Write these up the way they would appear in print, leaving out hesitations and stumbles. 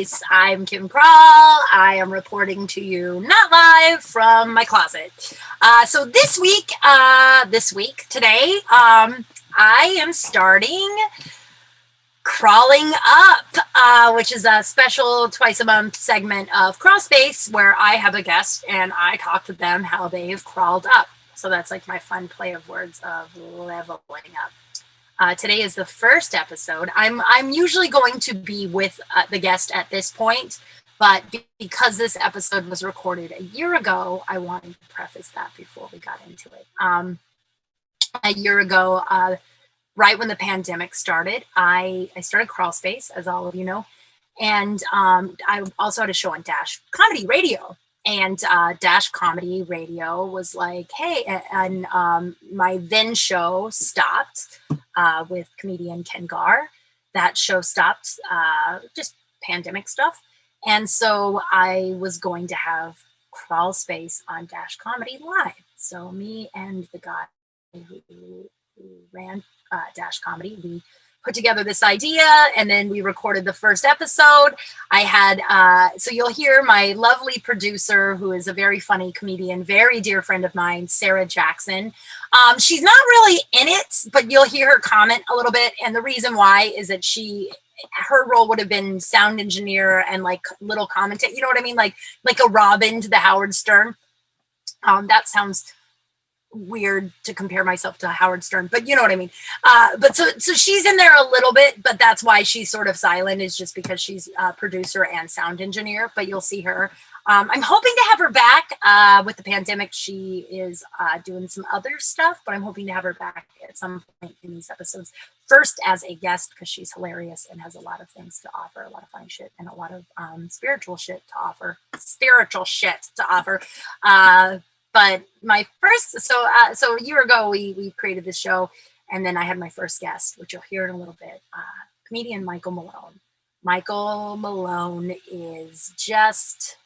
Space. I'm Kim Kral. I am reporting to you not live from my closet. So this week, today, I am starting Crawling Up, which is a special twice a month segment of Crawl Space where I have a guest and I talk to them how they've crawled up. So that's like my fun play of words of leveling up. Today is the first episode. I'm usually going to be with the guest at this point, but because this episode was recorded a year ago, I wanted to preface that before we got into it. A year ago, right when the pandemic started, I started Crawl Space, as all of you know, and I also had a show on Dash Comedy Radio. And Dash Comedy Radio was like, hey, and my then show stopped with comedian Ken Gar. That show stopped, just pandemic stuff. And so I was going to have Crawl Space on Dash Comedy Live. So me and the guy who ran Dash Comedy, we put together this idea, and then we recorded the first episode. I had, so you'll hear my lovely producer, who is a very funny comedian, very dear friend of mine, Sarah Jackson. She's not really in it, but you'll hear her comment a little bit. And the reason why is that her role would have been sound engineer and like little commentate, you know what I mean? Like a Robin to the Howard Stern. That sounds weird to compare myself to Howard Stern, but you know what I mean. But so she's in there a little bit, but that's why she's sort of silent, is just because she's a producer and sound engineer, but you'll see her. I'm hoping to have her back. With the pandemic, she is doing some other stuff, but I'm hoping to have her back at some point in these episodes. First as a guest, because she's hilarious and has a lot of things to offer, a lot of funny shit and a lot of spiritual shit to offer. But my first, so a year ago, we created this show, and then I had my first guest, which you'll hear in a little bit, comedian Michael Malone. Michael Malone is just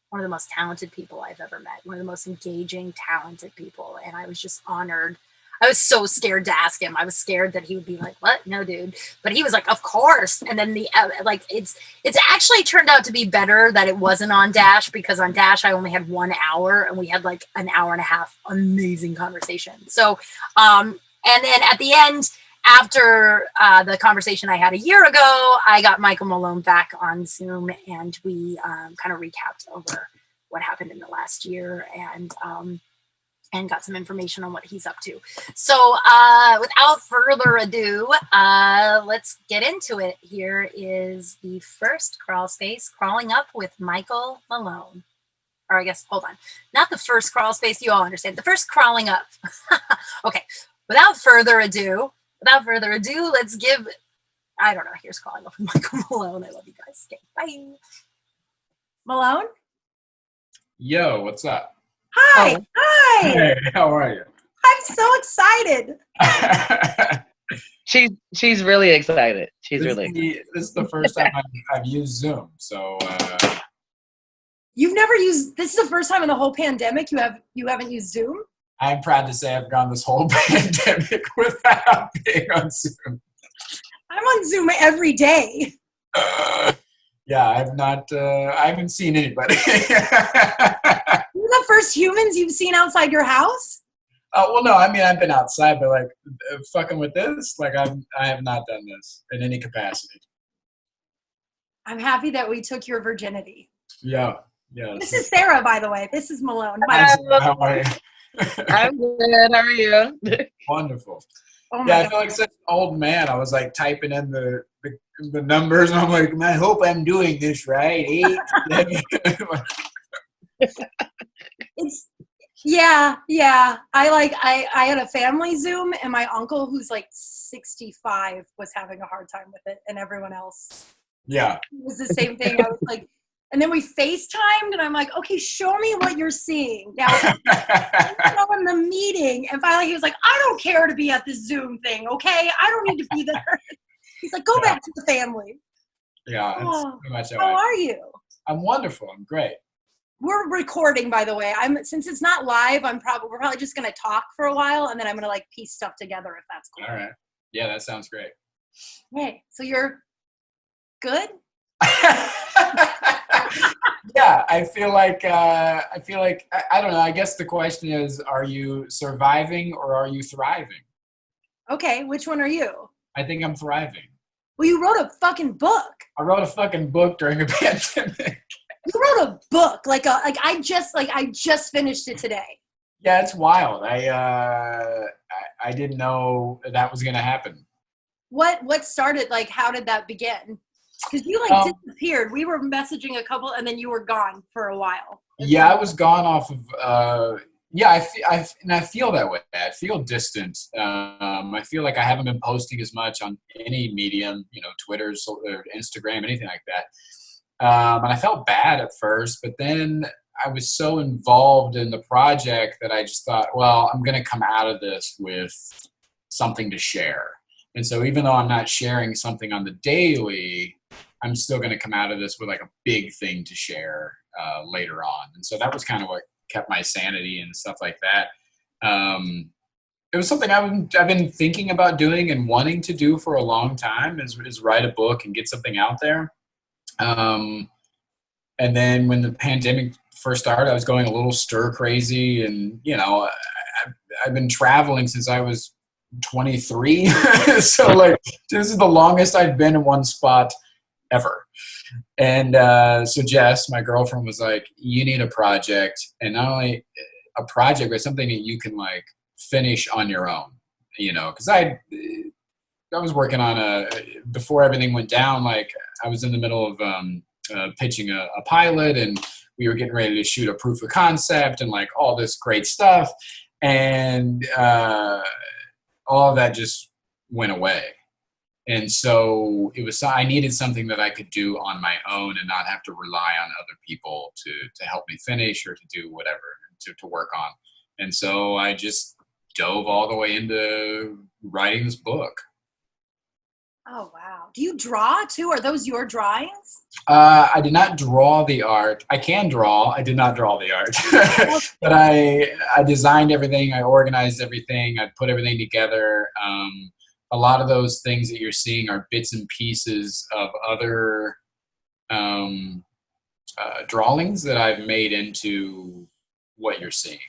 one of the most talented people I've ever met, one of the most engaging, talented people, and I was just honored. I was so scared to ask him. I was scared that he would be like, what? No, dude. But he was like, of course. And then it's actually turned out to be better that it wasn't on Dash, because on Dash, I only had 1 hour and we had like an hour and a half amazing conversation. So, and then at the end, after the conversation I had a year ago, I got Michael Malone back on Zoom, and we kind of recapped over what happened in the last year, and got some information on what he's up to. So without further ado, let's get into it. Here is the first Crawl Space, Crawling Up with Michael Malone. Or I guess, hold on. Not the first Crawl Space, you all understand. The first Crawling Up. Okay, without further ado, let's give, I don't know, here's Crawling Up with Michael Malone. I love you guys. Okay, bye. Malone? Yo, what's up? Hi. Oh. Hi. Hey, how are you? I'm so excited. She's really excited. This is the first time I've used Zoom. So you've never used. This is the first time in the whole pandemic you haven't used Zoom. I'm proud to say I've gone this whole pandemic without being on Zoom. I'm on Zoom every day. Yeah, I've not. I haven't seen anybody. You're the first humans you've seen outside your house? Well, no. I mean, I've been outside, but like fucking with this, like I have not done this in any capacity. I'm happy that we took your virginity. Yeah. This is Sarah, by the way. This is Malone. How are you? I'm good. How are you? Wonderful. Oh my God. I feel like such an old man. I was like typing in the numbers, and I'm like, I hope I'm doing this right. 8, 7. It's yeah. I had a family Zoom, and my uncle, who's like 65, was having a hard time with it, and everyone else. Yeah. It was the same thing. I was like, and then we FaceTimed, and I'm like, okay, show me what you're seeing. Now, in the meeting, and finally he was like, I don't care to be at this Zoom thing, okay? I don't need to be there. He's like, go back to the family. Yeah, that's pretty much how are you? I'm wonderful. I'm great. We're recording, by the way. Since it's not live, we're probably just gonna talk for a while, and then I'm gonna like piece stuff together if that's cool. All right. Yeah, that sounds great. Hey, so you're good? Yeah, I feel like I don't know. I guess the question is, are you surviving or are you thriving? Okay, which one are you? I think I'm thriving. Well, you wrote a fucking book. I wrote a fucking book during a pandemic. You wrote a book, I just finished it today. Yeah, it's wild. I didn't know that was gonna happen. What started? Like, how did that begin? Because you disappeared. We were messaging a couple, and then you were gone for a while. Yeah, I was gone off of. Yeah, I feel that way. I feel distant. I feel like I haven't been posting as much on any medium, Twitter, or Instagram, anything like that. And I felt bad at first, but then I was so involved in the project that I just thought, well, I'm going to come out of this with something to share. And so even though I'm not sharing something on the daily, I'm still going to come out of this with like a big thing to share later on. And so that was kind of what kept my sanity and stuff like that. It was something I've been thinking about doing and wanting to do for a long time is write a book and get something out there. And then when the pandemic first started, I was going a little stir crazy, and I've been traveling since I was 23. So like this is the longest I've been in one spot ever. And so Jess, my girlfriend, was like, you need a project, and not only a project, but something that you can like finish on your own, because I was working on before everything went down, like I was in the middle of pitching a pilot, and we were getting ready to shoot a proof of concept and like all this great stuff. And all of that just went away. And so I needed something that I could do on my own and not have to rely on other people to help me finish or to do whatever, to work on. And so I just dove all the way into writing this book. Oh, wow. Do you draw too? Are those your drawings? I did not draw the art. I can draw. I did not draw the art. But I designed everything. I organized everything. I put everything together. A lot of those things that you're seeing are bits and pieces of other drawings that I've made into what you're seeing.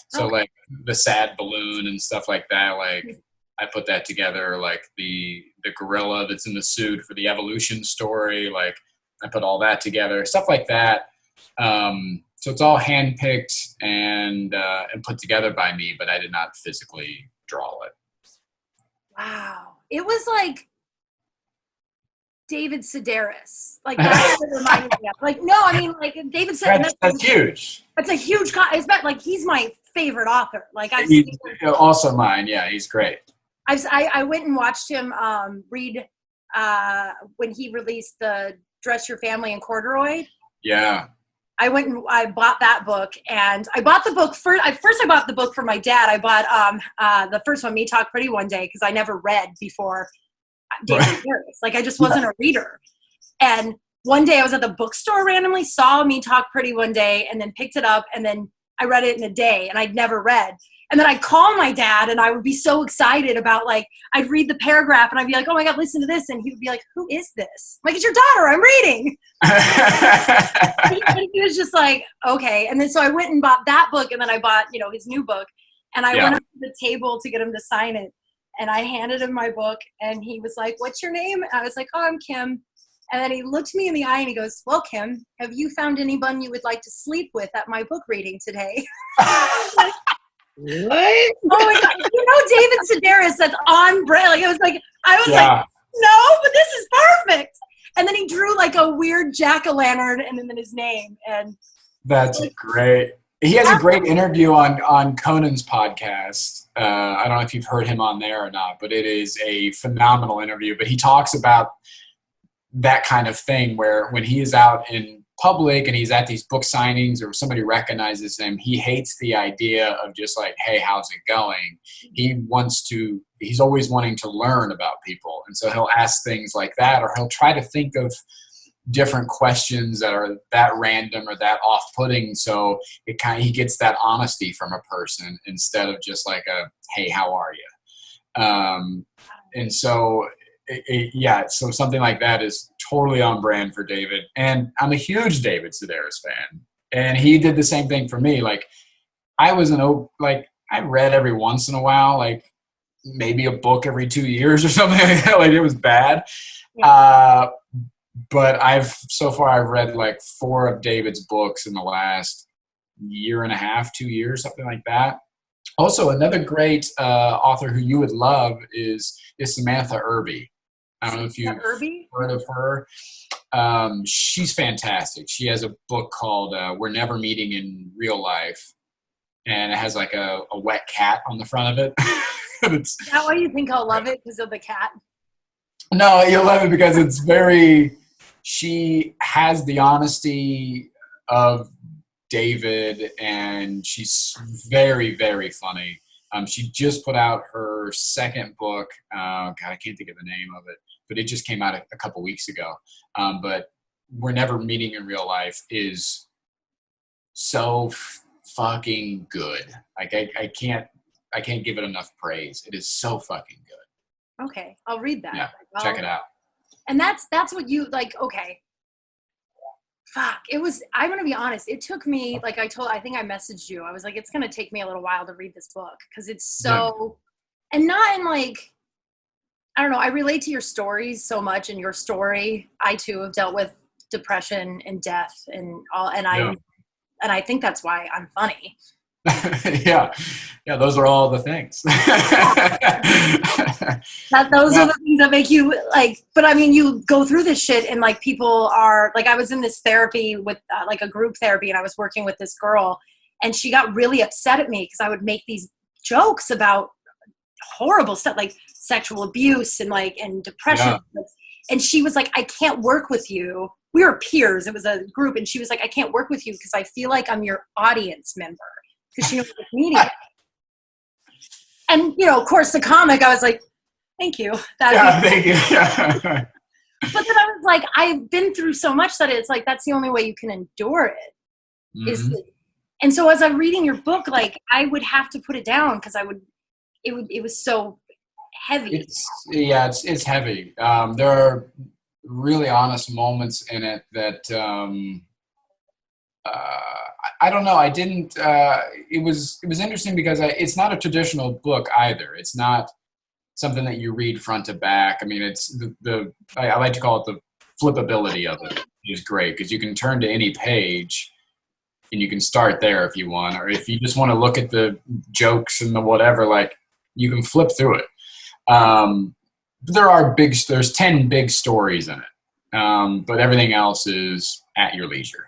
So like the sad balloon and stuff like that, like I put that together, like the gorilla that's in the suit for the evolution story, like I put all that together, stuff like that. So it's all handpicked and put together by me, but I did not physically draw it. Wow. It was like David Sedaris. Like that's what it reminded me of. Like, no, I mean, like David Sedaris. That's huge. It's a huge, it's about, like, he's my favorite author. Like also mine. Yeah, he's great. I went and watched him read when he released the Dress Your Family in Corduroy. Yeah. I went and I bought that book, and I bought the book first. I bought the book for my dad. I bought the first one, Me Talk Pretty, one day because I never read before David Sedaris. Like I just wasn't a reader. And one day I was at the bookstore randomly, saw Me Talk Pretty one day, and then picked it up, and then I read it in a day, and I'd never read. And then I'd call my dad, and I would be so excited about, like, I'd read the paragraph, and I'd be like, oh, my God, listen to this. And he would be like, who is this? I'm like, it's your daughter. I'm reading. And he was just like, okay. And then so I went and bought that book, and then I bought, his new book. And I went up to the table to get him to sign it. And I handed him my book, and he was like, what's your name? And I was like, oh, I'm Kim. And then he looked me in the eye, and he goes, well, Kim, have you found anyone you would like to sleep with at my book reading today? What? Oh my God! David Sedaris. That's on brand. Like I was like, no, but this is perfect. And then he drew like a weird jack-o'-lantern and then his name. And that's great. He has a great interview on Conan's podcast. I don't know if you've heard him on there or not, but it is a phenomenal interview. But he talks about that kind of thing where when he is out in public and he's at these book signings or somebody recognizes him, he hates the idea of just like, hey, how's it going? He's always wanting to learn about people. And so he'll ask things like that, or he'll try to think of different questions that are that random or that off-putting. So he gets that honesty from a person instead of just like a, hey, how are you? And so yeah, so something like that is totally on brand for David. And I'm a huge David Sedaris fan. And he did the same thing for me. Like, I was I read every once in a while, like maybe a book every 2 years or something like that. Like, it was bad. Yeah. But so far I've read like 4 of David's books in the last year and a half, 2 years, something like that. Also, another great author who you would love is Samantha Irby. I don't know if you've heard of her. She's fantastic. She has a book called We're Never Meeting in Real Life, and it has like a wet cat on the front of it. Is that why you think I'll love it? Because of the cat? No, you'll love it because it's very, she has the honesty of David, and she's very, very funny. She just put out her second book. God, I can't think of the name of it, but it just came out a couple weeks ago. But We're Never Meeting in Real Life is so fucking good. Like, I can't give it enough praise. It is so fucking good. Okay, I'll read that. Yeah, check it out. And that's what you like. Okay. Fuck. I'm going to be honest. It took me, like I think I messaged you. I was like, it's going to take me a little while to read this book because it's so, and not in like, I don't know. I relate to your stories so much, and your story. I too have dealt with depression and death and all, and I think that's why I'm funny. yeah, those are all the things. Those are the things that make you like, but I mean, you go through this shit and like people are like, I was in this therapy with like a group therapy, and I was working with this girl, and she got really upset at me because I would make these jokes about horrible stuff like sexual abuse and depression. Yeah. And she was like, I can't work with you. We were peers. It was a group. And she was like, I can't work with you because I feel like I'm your audience member. Because she knows the media. And, of course, the comic, I was like, thank you. Thank you. But then I was like, I've been through so much that it's like, that's the only way you can endure it. Mm-hmm. And so as I'm reading your book, like, I would have to put it down because it was so heavy. It's heavy. There are really honest moments in it that, I don't know. I didn't. It was interesting because it's not a traditional book either. It's not something that you read front to back. I mean, it's I like to call it the flippability of it is great because you can turn to any page and you can start there if you want, or if you just want to look at the jokes and the whatever, like you can flip through it. But there's 10 big stories in it, but everything else is at your leisure.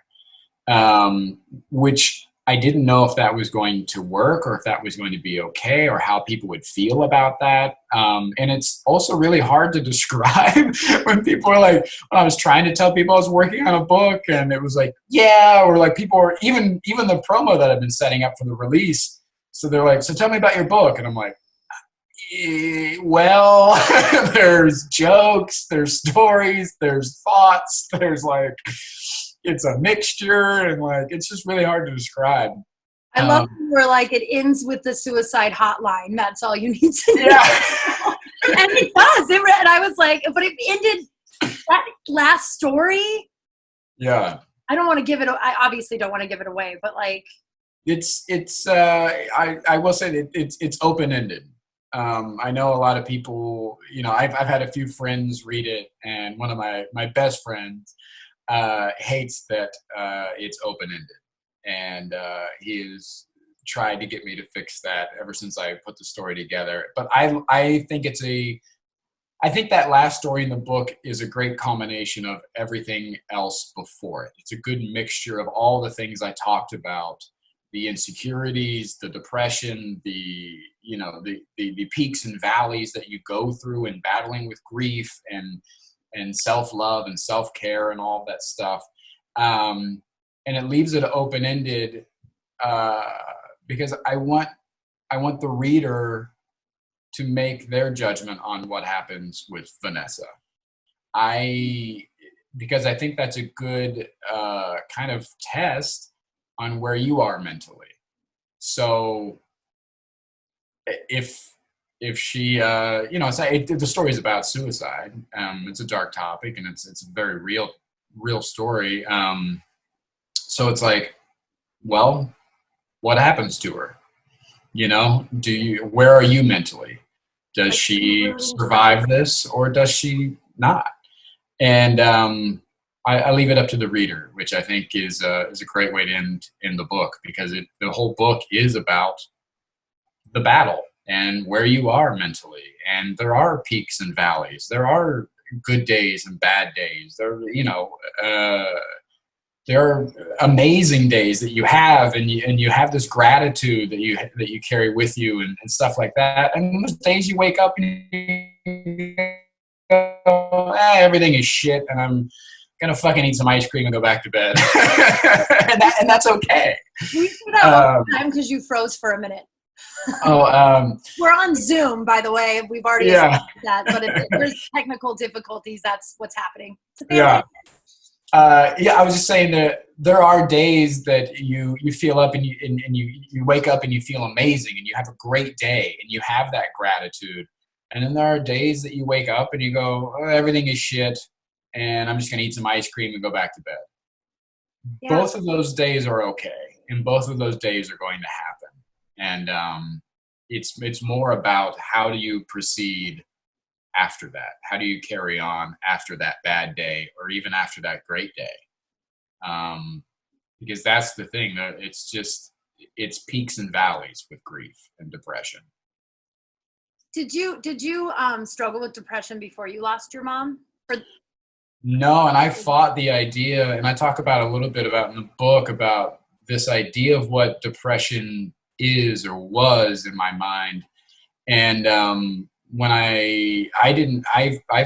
Which I didn't know if that was going to work or if that was going to be okay or how people would feel about that. And it's also really hard to describe when people are like, when I was trying to tell people I was working on a book and it was like, yeah, or like people are even the promo that I've been setting up for the release. So they're like, so tell me about your book. And I'm like, well, there's jokes, there's stories, there's thoughts, there's like, it's a mixture, and like it's just really hard to describe. I love where like it ends with the suicide hotline. That's all you need to know. Yeah. And it does. And I was like, but it ended that last story. Yeah. I don't want to give it. I obviously don't want to give it away, but like, it's. I will say that it's open ended. I know a lot of people. I've had a few friends read it, and one of my best friends hates that it's open-ended, and he's tried to get me to fix that ever since I put the story together. But I think I think that last story in the book is a great culmination of everything else before it. It's a good mixture of all the things I talked about: the insecurities, the depression, the peaks and valleys that you go through in battling with grief and self-love and self-care and all that stuff. And it leaves it open-ended because I want the reader to make their judgment on what happens with Vanessa. Because I think that's a good kind of test on where you are mentally. So if if she, the story is about suicide. It's a dark topic, and it's a very real story. So it's like, well, what happens to her? Where are you mentally? Does she survive this, or does she not? And I leave it up to the reader, which I think is a great way to end the book, because the whole book is about the battle and where you are mentally. And there are peaks and valleys. There are good days and bad days. There are amazing days that you have, and you have this gratitude that you carry with you, and stuff like that. And those days you wake up and you go, everything is shit, and I'm gonna fucking eat some ice cream and go back to bed, and that's okay. We do that all the time because you froze for a minute. We're on Zoom, by the way. We've already established that, but if there's technical difficulties, that's what's happening. Yeah. I was just saying that there are days that you feel up and you wake up and you feel amazing and you have a great day and you have that gratitude. And then there are days that you wake up and you go, everything is shit, and I'm just going to eat some ice cream and go back to bed. Yeah. Both of those days are okay, and both of those days are going to happen. And it's more about, how do you proceed after that? How do you carry on after that bad day, or even after that great day? Because that's the thing. It's peaks and valleys with grief and depression. Did you struggle with depression before you lost your mom? No, and I fought the idea, and I talk about a little bit about in the book, about this idea of what depression is or was in my mind. And when I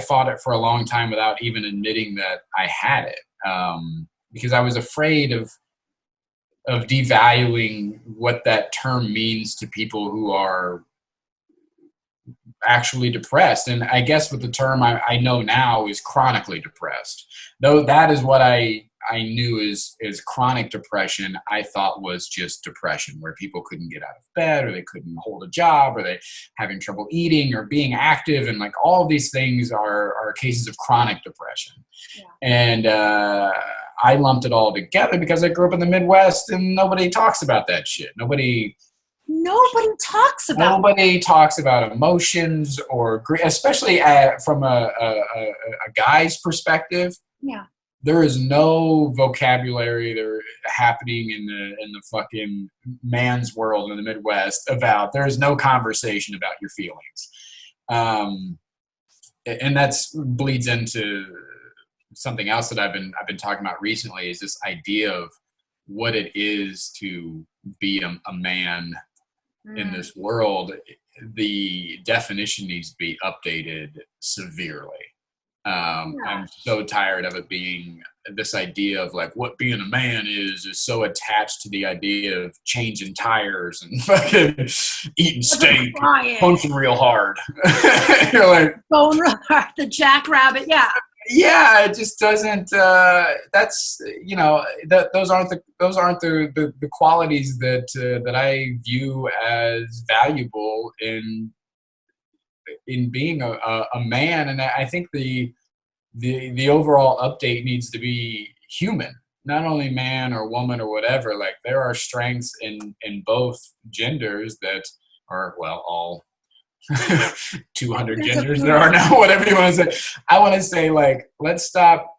fought it for a long time without even admitting that I had it, because I was afraid of devaluing what that term means to people who are actually depressed. And I guess what the term I know now is chronically depressed. Though that is what I knew is chronic depression, I thought was just depression, where people couldn't get out of bed, or they couldn't hold a job, or they having trouble eating or being active. And like, all of these things are cases of chronic depression. Yeah. And I lumped it all together because I grew up in the Midwest and nobody talks about that shit. Nobody talks about emotions or grief, especially from a guy's perspective. Yeah. There is no vocabulary there happening in the fucking man's world in the Midwest about. There is no conversation about your feelings, and that's bleeds into something else that I've been talking about recently. Is this idea of what it is to be a man in this world. The definition needs to be updated severely. I'm so tired of it being this idea of like, what being a man is so attached to the idea of changing tires and fucking eating steak, punching real hard. You're like, going real hard, the jackrabbit, yeah. Yeah, it just doesn't. That's those aren't the qualities that I view as valuable in being a man. And I think the overall update needs to be human, not only man or woman or whatever. Like, there are strengths in both genders that are, well, all 200 genders there are now, whatever you want to say. I want to say, like, let's stop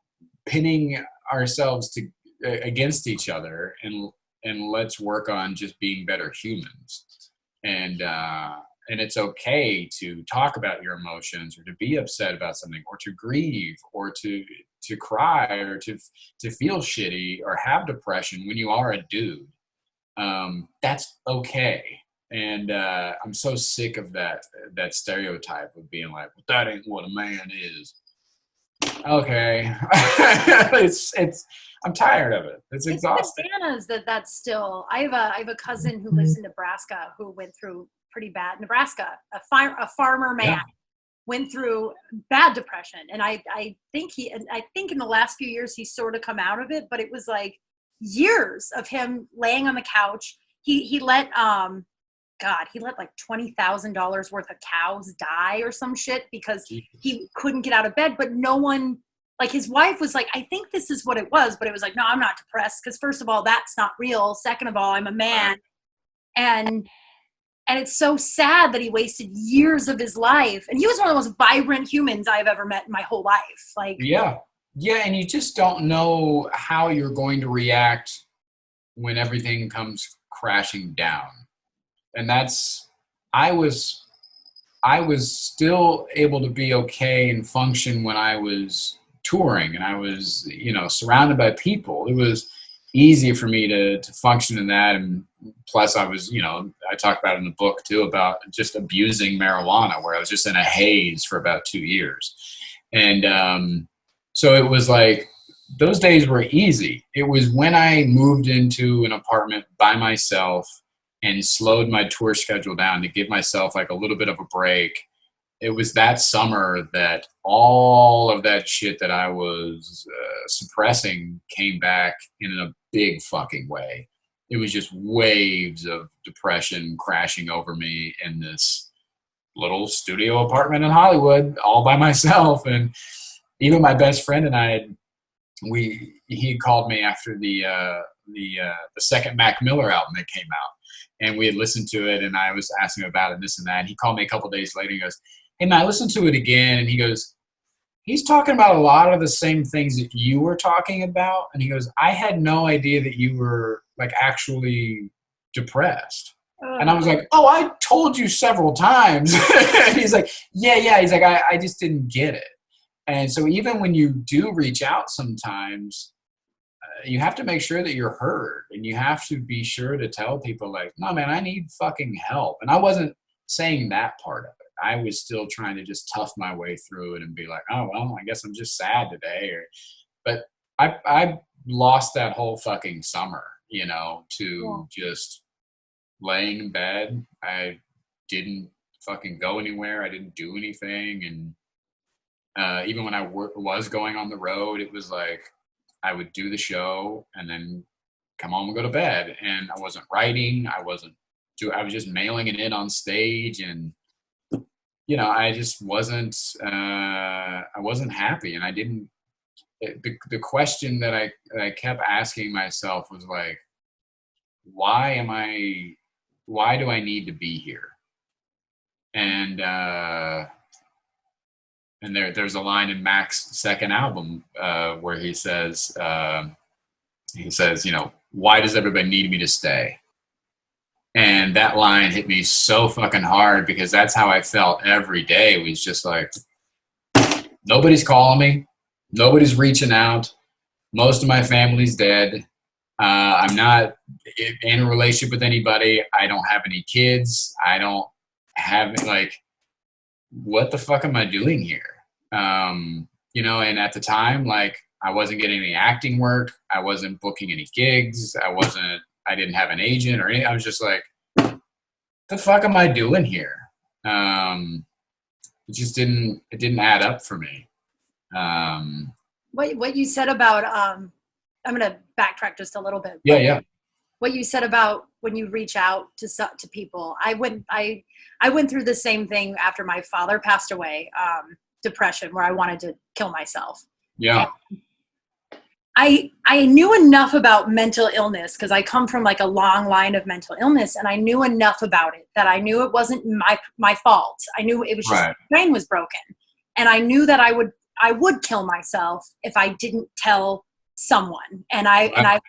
pinning ourselves against each other, and let's work on just being better humans. And it's okay to talk about your emotions, or to be upset about something, or to grieve, or to cry, or to feel shitty or have depression when you are a dude. That's okay. And I'm so sick of that stereotype of being like, well, that ain't what a man is. Okay. I'm tired of it. It's exhausting. Bananas that's still. I have a cousin who lives in Nebraska who went through pretty bad. Nebraska, a farmer man, went through bad depression, and I think in the last few years he's sort of come out of it, but it was like years of him laying on the couch. He let God, he let like $20,000 worth of cows die or some shit because he couldn't get out of bed. But no one, like his wife was like, I think this is what it was. But it was like, no, I'm not depressed because first of all, that's not real. Second of all, I'm a man. And it's so sad that he wasted years of his life. And he was one of the most vibrant humans I've ever met in my whole life. Like, yeah, and you just don't know how you're going to react when everything comes crashing down. And I was still able to be okay and function when I was touring and I was, surrounded by people. It was easy for me to function in that. And plus I was, I talk about it in the book too, about just abusing marijuana, where I was just in a haze for about 2 years. And so it was like, those days were easy. It was when I moved into an apartment by myself and slowed my tour schedule down to give myself like a little bit of a break. It was that summer that all of that shit that I was suppressing came back in a big fucking way. It was just waves of depression crashing over me in this little studio apartment in Hollywood all by myself. And even my best friend and I, he called me after the second Mac Miller album that came out. And we had listened to it, and I was asking him about it and this and that. And he called me a couple days later. And he goes, hey, man, I listened to it again. And he goes, he's talking about a lot of the same things that you were talking about. And he goes, I had no idea that you were, like, actually depressed. And I was like, oh, I told you several times. And he's like, yeah. He's like, I just didn't get it. And so even when you do reach out sometimes, you have to make sure that you're heard, and you have to be sure to tell people like, no, man, I need fucking help. And I wasn't saying that part of it. I was still trying to just tough my way through it and be like, oh, well, I guess I'm just sad today. But I lost that whole fucking summer, to just laying in bed. I didn't fucking go anywhere. I didn't do anything. And even when I was going on the road, it was like, I would do the show and then come home and go to bed. And I wasn't writing. I was just mailing it in on stage. And, I just wasn't, I wasn't happy. And I didn't, the question that I kept asking myself was like, why do I need to be here? And there's a line in Mac's second album where he says, why does everybody need me to stay? And that line hit me so fucking hard, because that's how I felt every day. It was just like, nobody's calling me. Nobody's reaching out. Most of my family's dead. I'm not in a relationship with anybody. I don't have any kids. I don't have, like, what the fuck am I doing here? And at the time, like, I wasn't getting any acting work. I wasn't booking any gigs. I didn't have an agent or anything. I was just like, the fuck am I doing here? It just didn't add up for me. What you said about, I'm going to backtrack just a little bit. Yeah. What you said about when you reach out to people, I went through the same thing after my father passed away, depression, where I wanted to kill myself. Yeah. And I knew enough about mental illness, because I come from like a long line of mental illness, and I knew enough about it that I knew it wasn't my fault. I knew it was just right. My brain was broken, and I knew that I would kill myself if I didn't tell someone. And I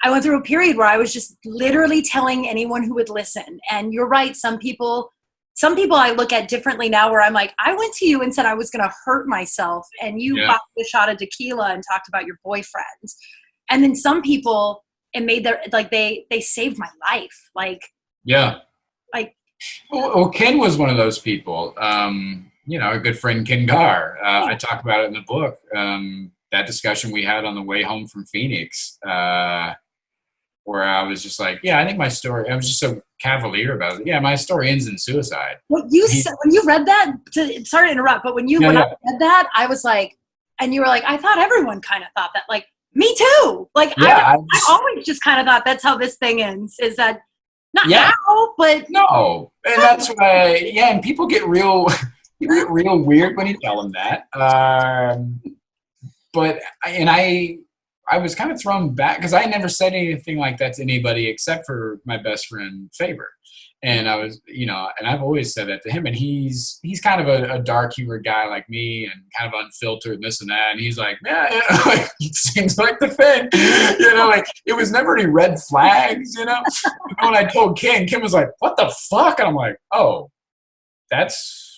went through a period where I was just literally telling anyone who would listen. And you're right. Some people I look at differently now, where I'm like, I went to you and said I was going to hurt myself, and you bought a shot of tequila and talked about your boyfriend. And then some people, it made they saved my life. Like, yeah. Like, well, Ken was one of those people. A good friend, Ken Gar. I talk about it in the book. That discussion we had on the way home from Phoenix, where I was just like, I think my story, I was just so cavalier about it. Yeah, my story ends in suicide. What you said, when you read that, sorry to interrupt, but when I read that, I was like, and you were like, I thought everyone kind of thought that. Like, me too. Like, I always just kind of thought that's how this thing ends, is that Not Yeah. now, but No. And that's why, yeah, and people get real, people get real weird when you tell them that. I was kind of thrown back because I never said anything like that to anybody except for my best friend Faber. And I was, and I've always said that to him. And he's kind of a dark humor guy like me, and kind of unfiltered and this and that. And he's like, yeah, like, it seems like the thing, like it was never any red flags, When I told Kim was like, what the fuck? And I'm like, oh,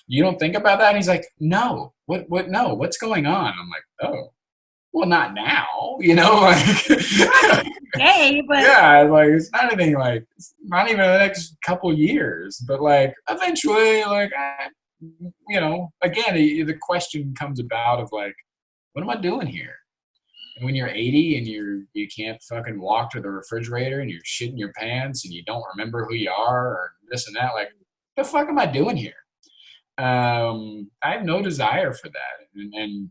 you don't think about that? And he's like, no, no, what's going on? I'm like, oh, well, not now, like, okay, but yeah, like it's not anything like, it's not even the next couple years, but like eventually, like, again, the question comes about of like, what am I doing here? And when you're 80 and you can't fucking walk to the refrigerator and you're shitting your pants and you don't remember who you are or this and that, like, the fuck am I doing here? I have no desire for that, and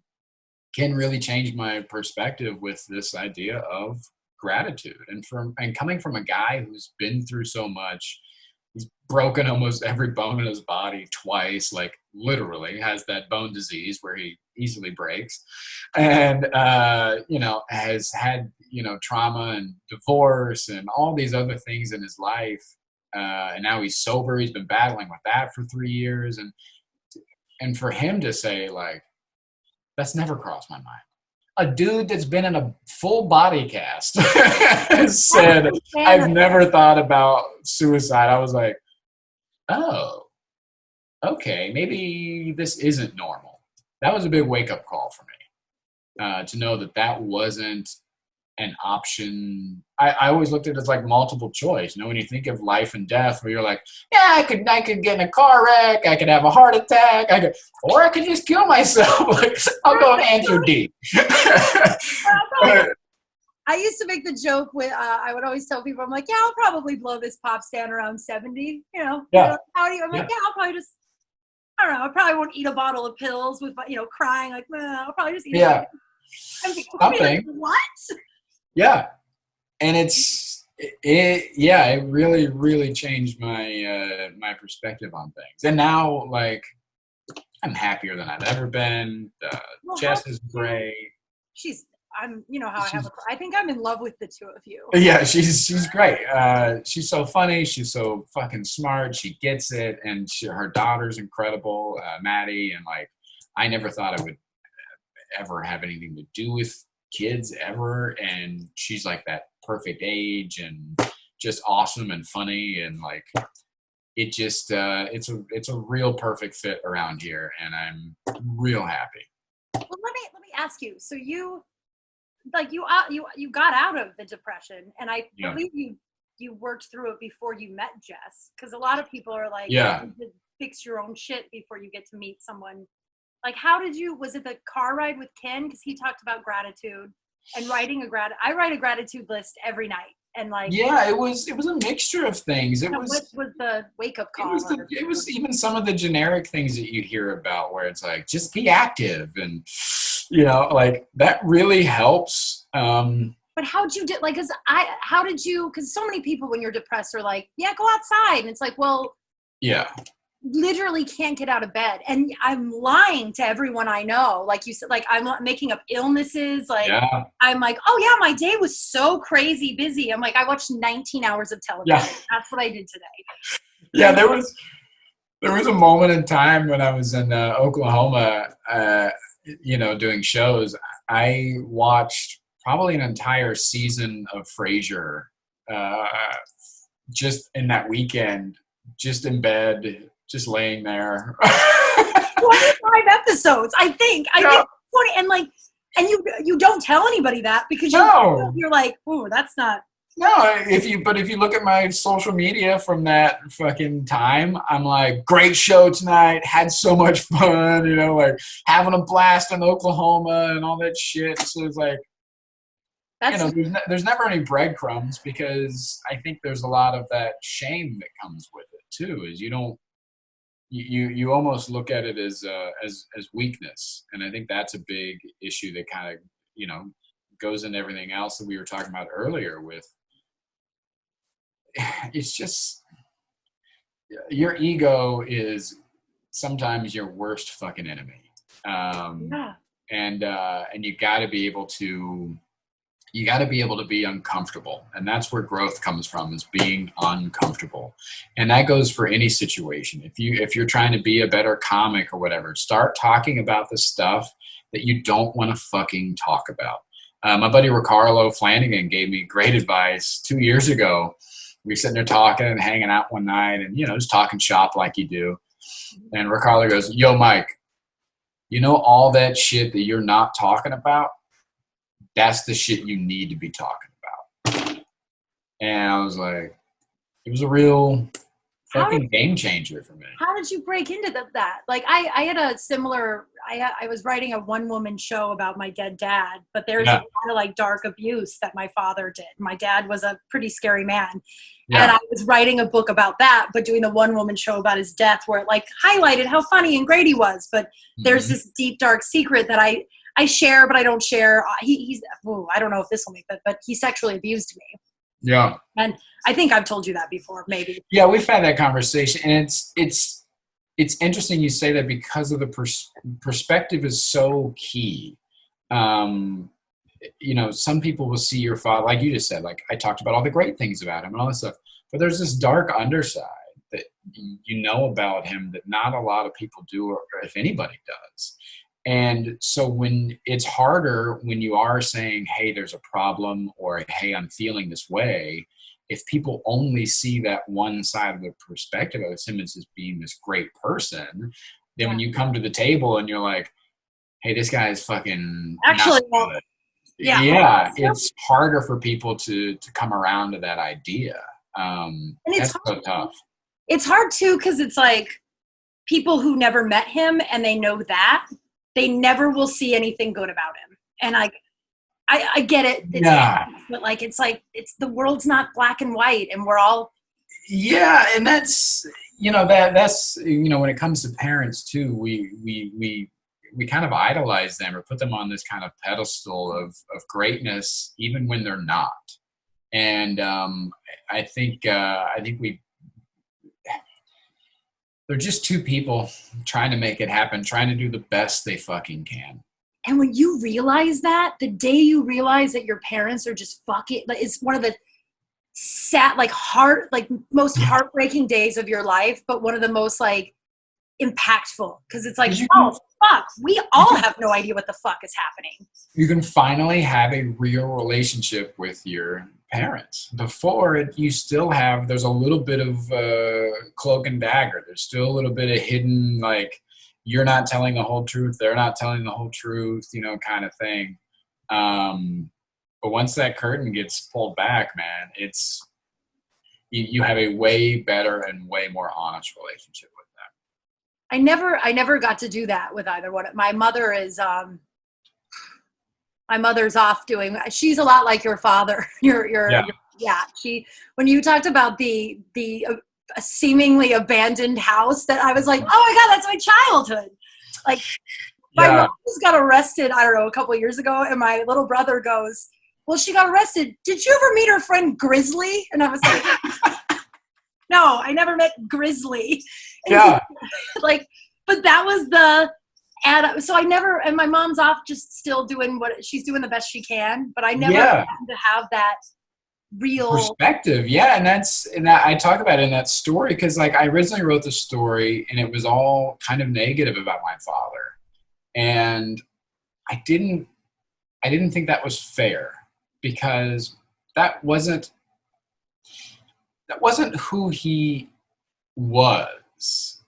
can really change my perspective with this idea of gratitude. And coming from a guy who's been through so much, he's broken almost every bone in his body twice, like literally has that bone disease where he easily breaks, and has had trauma and divorce and all these other things in his life, and now he's sober. He's been battling with that for 3 years, and for him to say like, that's never crossed my mind. A dude that's been in a full body cast said, I've never thought about suicide. I was like, oh, okay, maybe this isn't normal. That was a big wake-up call for me, to know that wasn't an option. I always looked at it as like multiple choice. When you think of life and death, where you're like, yeah, I could get in a car wreck, I could have a heart attack, or I could just kill myself. Like, I'll go answer D. I used to make the joke with, I would always tell people, I'm like, yeah, I'll probably blow this pop stand around 70. Yeah. How do you? I'm like, yeah, I'll probably just, I don't know, I probably won't eat a bottle of pills with, crying like, I'll probably just eat yeah. something. What? Yeah. And it really, really changed my my perspective on things. And now, like, I'm happier than I've ever been. Jess is great. I think I'm in love with the two of you. Yeah, she's great. She's so funny. She's so fucking smart. She gets it, and her daughter's incredible, Maddie. And like, I never thought I would ever have anything to do with kids ever, and she's like that perfect age and just awesome and funny, and like, it just it's a real perfect fit around here, and I'm real happy. Well, let me ask you. So you got out of the depression, and I believe you worked through it before you met Jess, because a lot of people are like, you fix your own shit before you get to meet someone. Like, was it the car ride with Ken? Because he talked about gratitude and writing I write a gratitude list every night. And like, yeah, it was a mixture of things. What was the wake up call? It was even some of the generic things that you hear about, where it's like, just be active, and like, that really helps. But how'd you because so many people when you're depressed are like, yeah, go outside, and it's like, well, yeah, literally can't get out of bed, and I'm lying to everyone I know. Like you said, like, I'm making up illnesses. Like, yeah. I'm like, oh yeah, my day was so crazy busy. I'm like, I watched 19 hours of television. Yeah. That's what I did today. Yeah, there was a moment in time when I was in Oklahoma, doing shows. I watched probably an entire season of Frasier, just in that weekend, just in bed, just laying there. 25 episodes, I think. I think 20, and like, and you don't tell anybody that, because you're like, oh, that's not. No, if you look at my social media from that fucking time, I'm like, great show tonight, had so much fun, like having a blast in Oklahoma and all that shit. So it's like, there's never any breadcrumbs, because I think there's a lot of that shame that comes with it too. Is you almost look at it as weakness, and I think that's a big issue that kind of goes into everything else that we were talking about earlier with it's just your ego is sometimes your worst fucking enemy. Yeah. And you got to be able to be uncomfortable, and that's where growth comes from, is being uncomfortable. And that goes for any situation. If you're trying to be a better comic or whatever, start talking about the stuff that you don't want to fucking talk about. My buddy Ricardo Flanagan gave me great advice 2 years ago. We were sitting there talking and hanging out one night, and just talking shop like you do. And Ricardo goes, "Yo, Mike, all that shit that you're not talking about, that's the shit you need to be talking about." And I was like, it was a real fucking game changer for me. How did you break into that? Like, I had a similar, I was writing a one-woman show about my dead dad, but there's a lot of like dark abuse that my father did. My dad was a pretty scary man. Yeah. And I was writing a book about that, but doing the one-woman show about his death, where it like highlighted how funny and great he was. But there's this deep, dark secret that I share, but I don't share. He's I don't know if this will make that, but he sexually abused me. Yeah. And I think I've told you that before, maybe. Yeah, we've had that conversation, and it's interesting you say that, because of the perspective is so key. Some people will see your father, like you just said, like I talked about all the great things about him and all this stuff, but there's this dark underside that about him that not a lot of people do, or if anybody does. And so when it's harder, when you are saying, hey, there's a problem, or hey, I'm feeling this way, if people only see that one side of the perspective of Simmons as being this great person, then when you come to the table and you're like, hey, this guy is fucking actually, it's harder for people to come around to that idea. And it's so tough. It's hard too, because it's like people who never met him and they know that they never will see anything good about him. And I get it. But like, it's the world's not black and white, and we're all. Yeah. And that's, that's, when it comes to parents too, we kind of idolize them, or put them on this kind of pedestal of greatness, even when they're not. And I think they're just two people trying to make it happen, trying to do the best they fucking can. And when you realize that, the day you realize that your parents are just fucking, it's one of the sad, most heartbreaking days of your life, but one of the most impactful, because it's like, oh fuck, we all have no idea what the fuck is happening. You can finally have a real relationship with your parents. Before it, you still have, there's a little bit of cloak and dagger. There's still a little bit of hidden, you're not telling the whole truth, they're not telling the whole truth, kind of thing. But once that curtain gets pulled back, man, it's you have a way better and way more honest relationship with them. I never got to do that with either one. My mother is my mother's off doing, she's a lot like your father. When you talked about the seemingly abandoned house, that I was like, oh my God, that's my childhood. My mom just got arrested, I don't know, a couple of years ago, and my little brother goes, well, she got arrested. Did you ever meet her friend Grizzly? And I was like, no, I never met Grizzly. And but that was so I never, and my mom's off just still doing what she's doing the best she can, but I never happened to have that real perspective. Yeah. And I talk about it in that story, because I originally wrote the story and it was all kind of negative about my father. And I didn't think that was fair, because that wasn't who he was.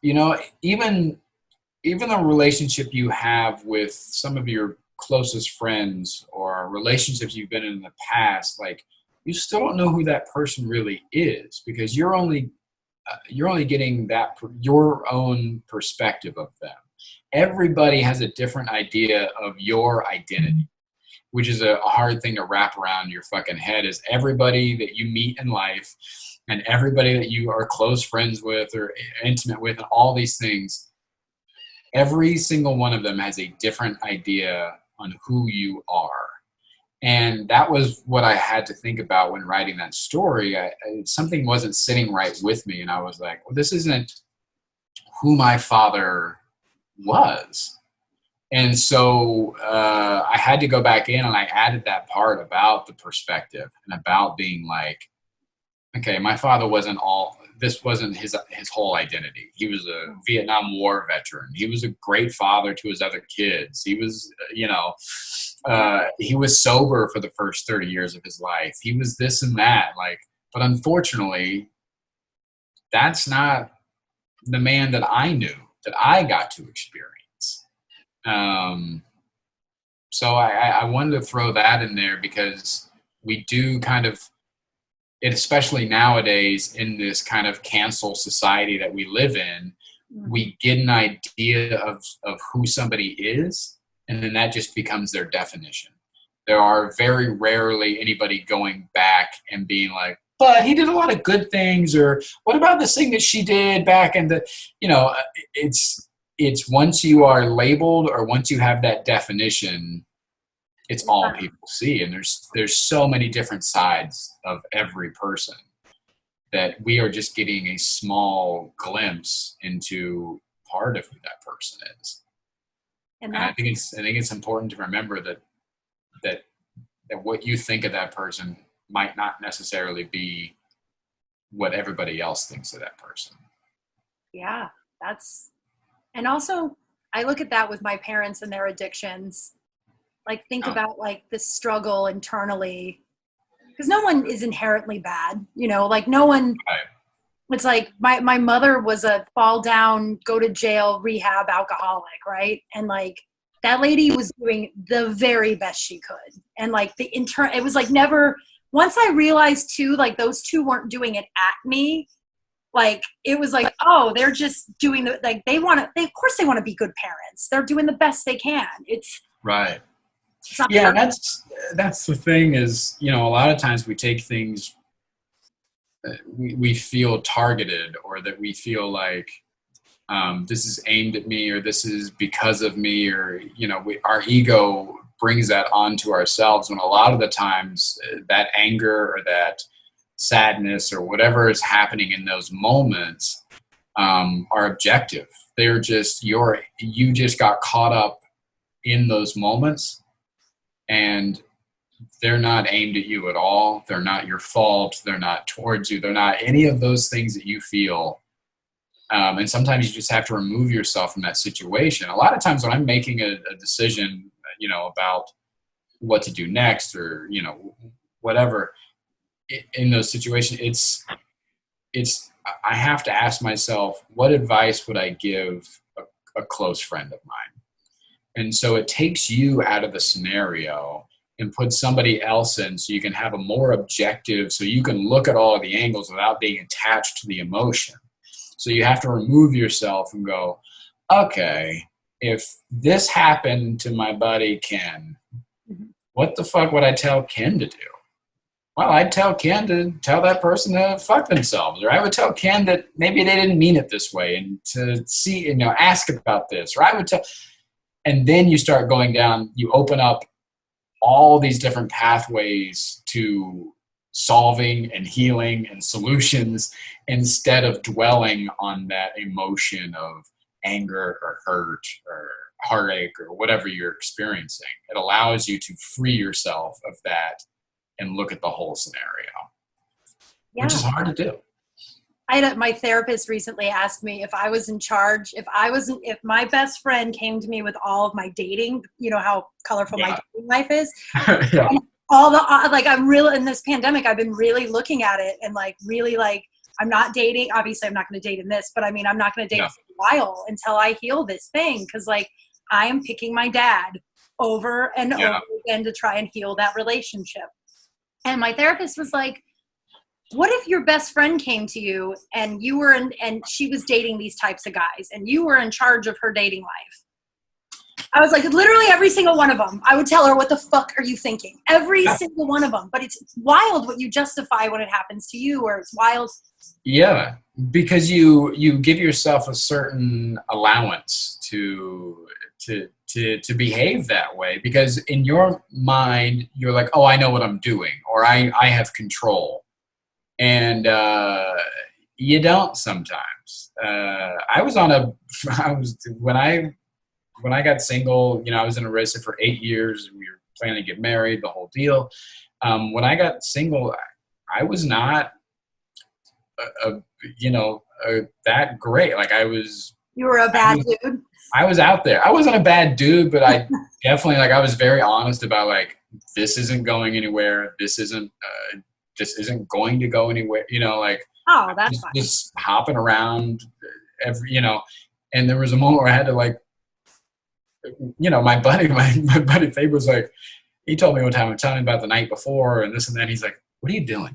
Even the relationship you have with some of your closest friends, or relationships you've been in the past, you still don't know who that person really is, because you're only getting your own perspective of them. Everybody has a different idea of your identity, which is a hard thing to wrap around your fucking head. Is everybody that you meet in life, and everybody that you are close friends with or intimate with, and all these things, every single one of them has a different idea on who you are. And that was what I had to think about when writing that story. Something wasn't sitting right with me, and I was like, well, this isn't who my father was. And so I had to go back in, and I added that part about the perspective and about being like, okay, my father wasn't all, this wasn't his whole identity. He was a Vietnam War veteran. He was a great father to his other kids. He was, he was sober for the first 30 years of his life. He was this and that. Like, but unfortunately, that's not the man that I knew, that I got to experience. So I wanted to throw that in there because we do kind of, especially nowadays in this kind of cancel society that we live in, we get an idea of who somebody is, and then that just becomes their definition. There are very rarely anybody going back and being like, but he did a lot of good things, or what about this thing that she did back in the, it's once you are labeled or once you have that definition, it's all people see. And there's so many different sides of every person that we are just getting a small glimpse into part of who that person is. And I think it's important to remember that what you think of that person might not necessarily be what everybody else thinks of that person. Yeah, and also I look at that with my parents and their addictions. Like, think about like the struggle internally, because no one is inherently bad, like no one, it's like my mother was a fall down, go to jail, rehab alcoholic. Right. And like that lady was doing the very best she could. And like it was like never, once I realized too, like those two weren't doing it at me. Like, it was like, oh, they're just doing of course they want to be good parents. They're doing the best they can. It's right. Yeah, that's the thing is, a lot of times we take things, we feel targeted, or that we feel like this is aimed at me, or this is because of me, or, our ego brings that onto ourselves, when a lot of the times that anger or that sadness or whatever is happening in those moments are objective. They're just you just got caught up in those moments, and they're not aimed at you at all. They're not your fault. They're not towards you. They're not any of those things that you feel. And sometimes you just have to remove yourself from that situation. A lot of times when I'm making a decision, about what to do next, or, whatever, in those situations, I have to ask myself, what advice would I give a close friend of mine? And so it takes you out of the scenario and puts somebody else in, so you can have a more objective, so you can look at all of the angles without being attached to the emotion. So you have to remove yourself and go, okay, if this happened to my buddy Ken, what the fuck would I tell Ken to do? Well, I'd tell Ken to tell that person to fuck themselves, or I would tell Ken that maybe they didn't mean it this way, and to see, ask about this, or I would tell. And then you start going down, you open up all these different pathways to solving and healing and solutions, instead of dwelling on that emotion of anger or hurt or heartache or whatever you're experiencing. It allows you to free yourself of that and look at the whole scenario, which is hard to do. My therapist recently asked me if I was in charge, if my best friend came to me with all of my dating, how colorful my dating life is. Yeah. And all the, I'm really, in this pandemic, I've been really looking at it and really I'm not dating. Obviously I'm not going to date in this, but I'm not going to date for a while until I heal this thing. Cause I am picking my dad over and over again to try and heal that relationship. And my therapist was like, what if your best friend came to you and you were and she was dating these types of guys and you were in charge of her dating life? I was like, literally every single one of them. I would tell her, what the fuck are you thinking? Every single one of them. But it's wild what you justify when it happens to you, or it's wild. Yeah, because you give yourself a certain allowance to to behave that way, because in your mind you're like, oh, I know what I'm doing, or I have control, and you don't sometimes. I was on a I was when I got single, you know, I was in a relationship for 8 years. We were planning to get married, the whole deal. When I got single, I was not that great. Like You were a bad dude. I was out there. I wasn't a bad dude, but I definitely, like, I was very honest about, like, this isn't going anywhere. This isn't going to go anywhere. You know, like, Oh, that's fine. just hopping around and there was a moment where I had to, like, my buddy Fabe was like, he told me one time, telling me about the night before and this and that. He's like, what are you doing?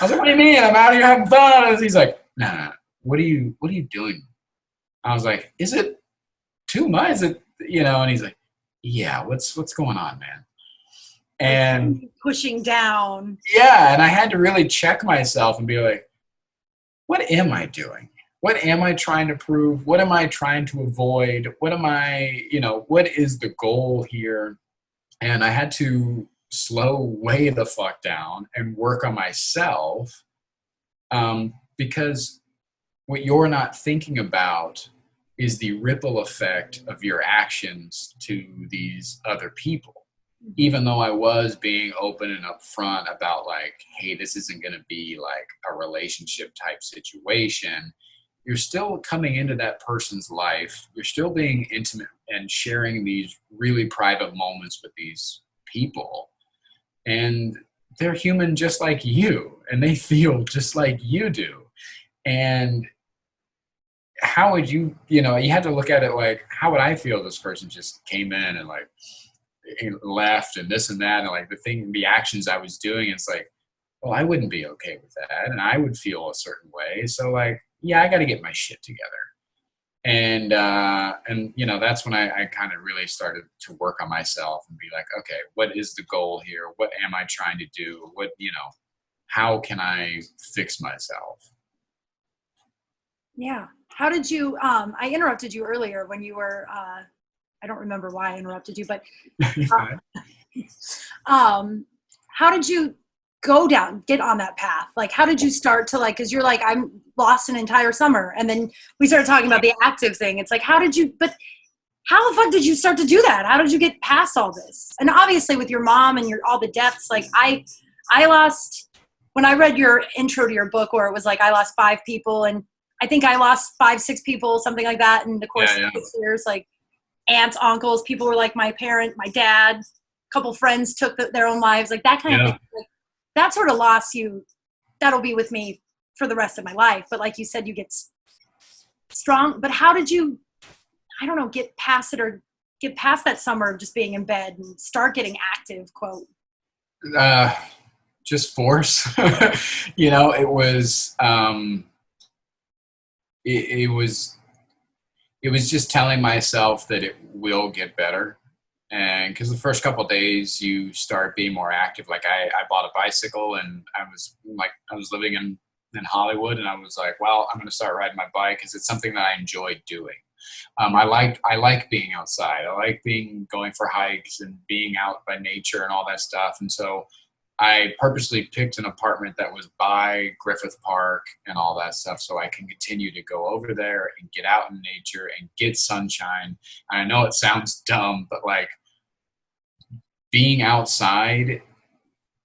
I was like, what do you mean? I'm out here having fun. He's like, nah, what are you doing? I was like, is it too much? Is it, and he's like, yeah, what's going on, man? And pushing down. Yeah. And I had to really check myself and be like, what am I doing? What am I trying to prove? What am I trying to avoid? What is the goal here? And I had to slow way the fuck down and work on myself, because what you're not thinking about is the ripple effect of your actions to these other people. Even though I was being open and upfront about, like, hey, this isn't going to be like a relationship type situation, you're still coming into that person's life. You're still being intimate and sharing these really private moments with these people. And they're human just like you, and they feel just like you do. And how would you had to look at it like, how would I feel if this person just came in and, like, left and this and that, and, like, the actions I was doing, it's like, well, I wouldn't be okay with that, and I would feel a certain way. So, like, yeah, I got to get my shit together. And that's when I kind of really started to work on myself and be like, okay, what is the goal here? What am I trying to do? How can I fix myself? Yeah. How did you, I interrupted you earlier when you were, I don't remember why I interrupted you, but how did you get on that path? Like, how did you start to, like, because you're like, I'm lost an entire summer, and then we started talking about the active thing. It's like, how the fuck did you start to do that? How did you get past all this? And obviously with your mom and all the deaths, like, I lost, when I read your intro to your book where it was like, I lost 5 people, and I think I lost 5-6 people, something like that in the course of 6 years, like aunts, uncles, people were like my parent, my dad, a couple friends took their own lives, like that kind of thing. Like, that sort of loss, that'll be with me for the rest of my life. But like you said, you get strong. But how did you, I don't know, get past it, or get past that summer of just being in bed and start getting active, quote? Just force. It was, it was just telling myself that it will get better. And because the first couple of days you start being more active. Like, I bought a bicycle, and I was living in Hollywood, and I was like, well, I'm going to start riding my bike because it's something that I enjoy doing. I like being outside. I like going for hikes and being out by nature and all that stuff. And so I purposely picked an apartment that was by Griffith Park and all that stuff, so I can continue to go over there and get out in nature and get sunshine. And I know it sounds dumb, but, like, being outside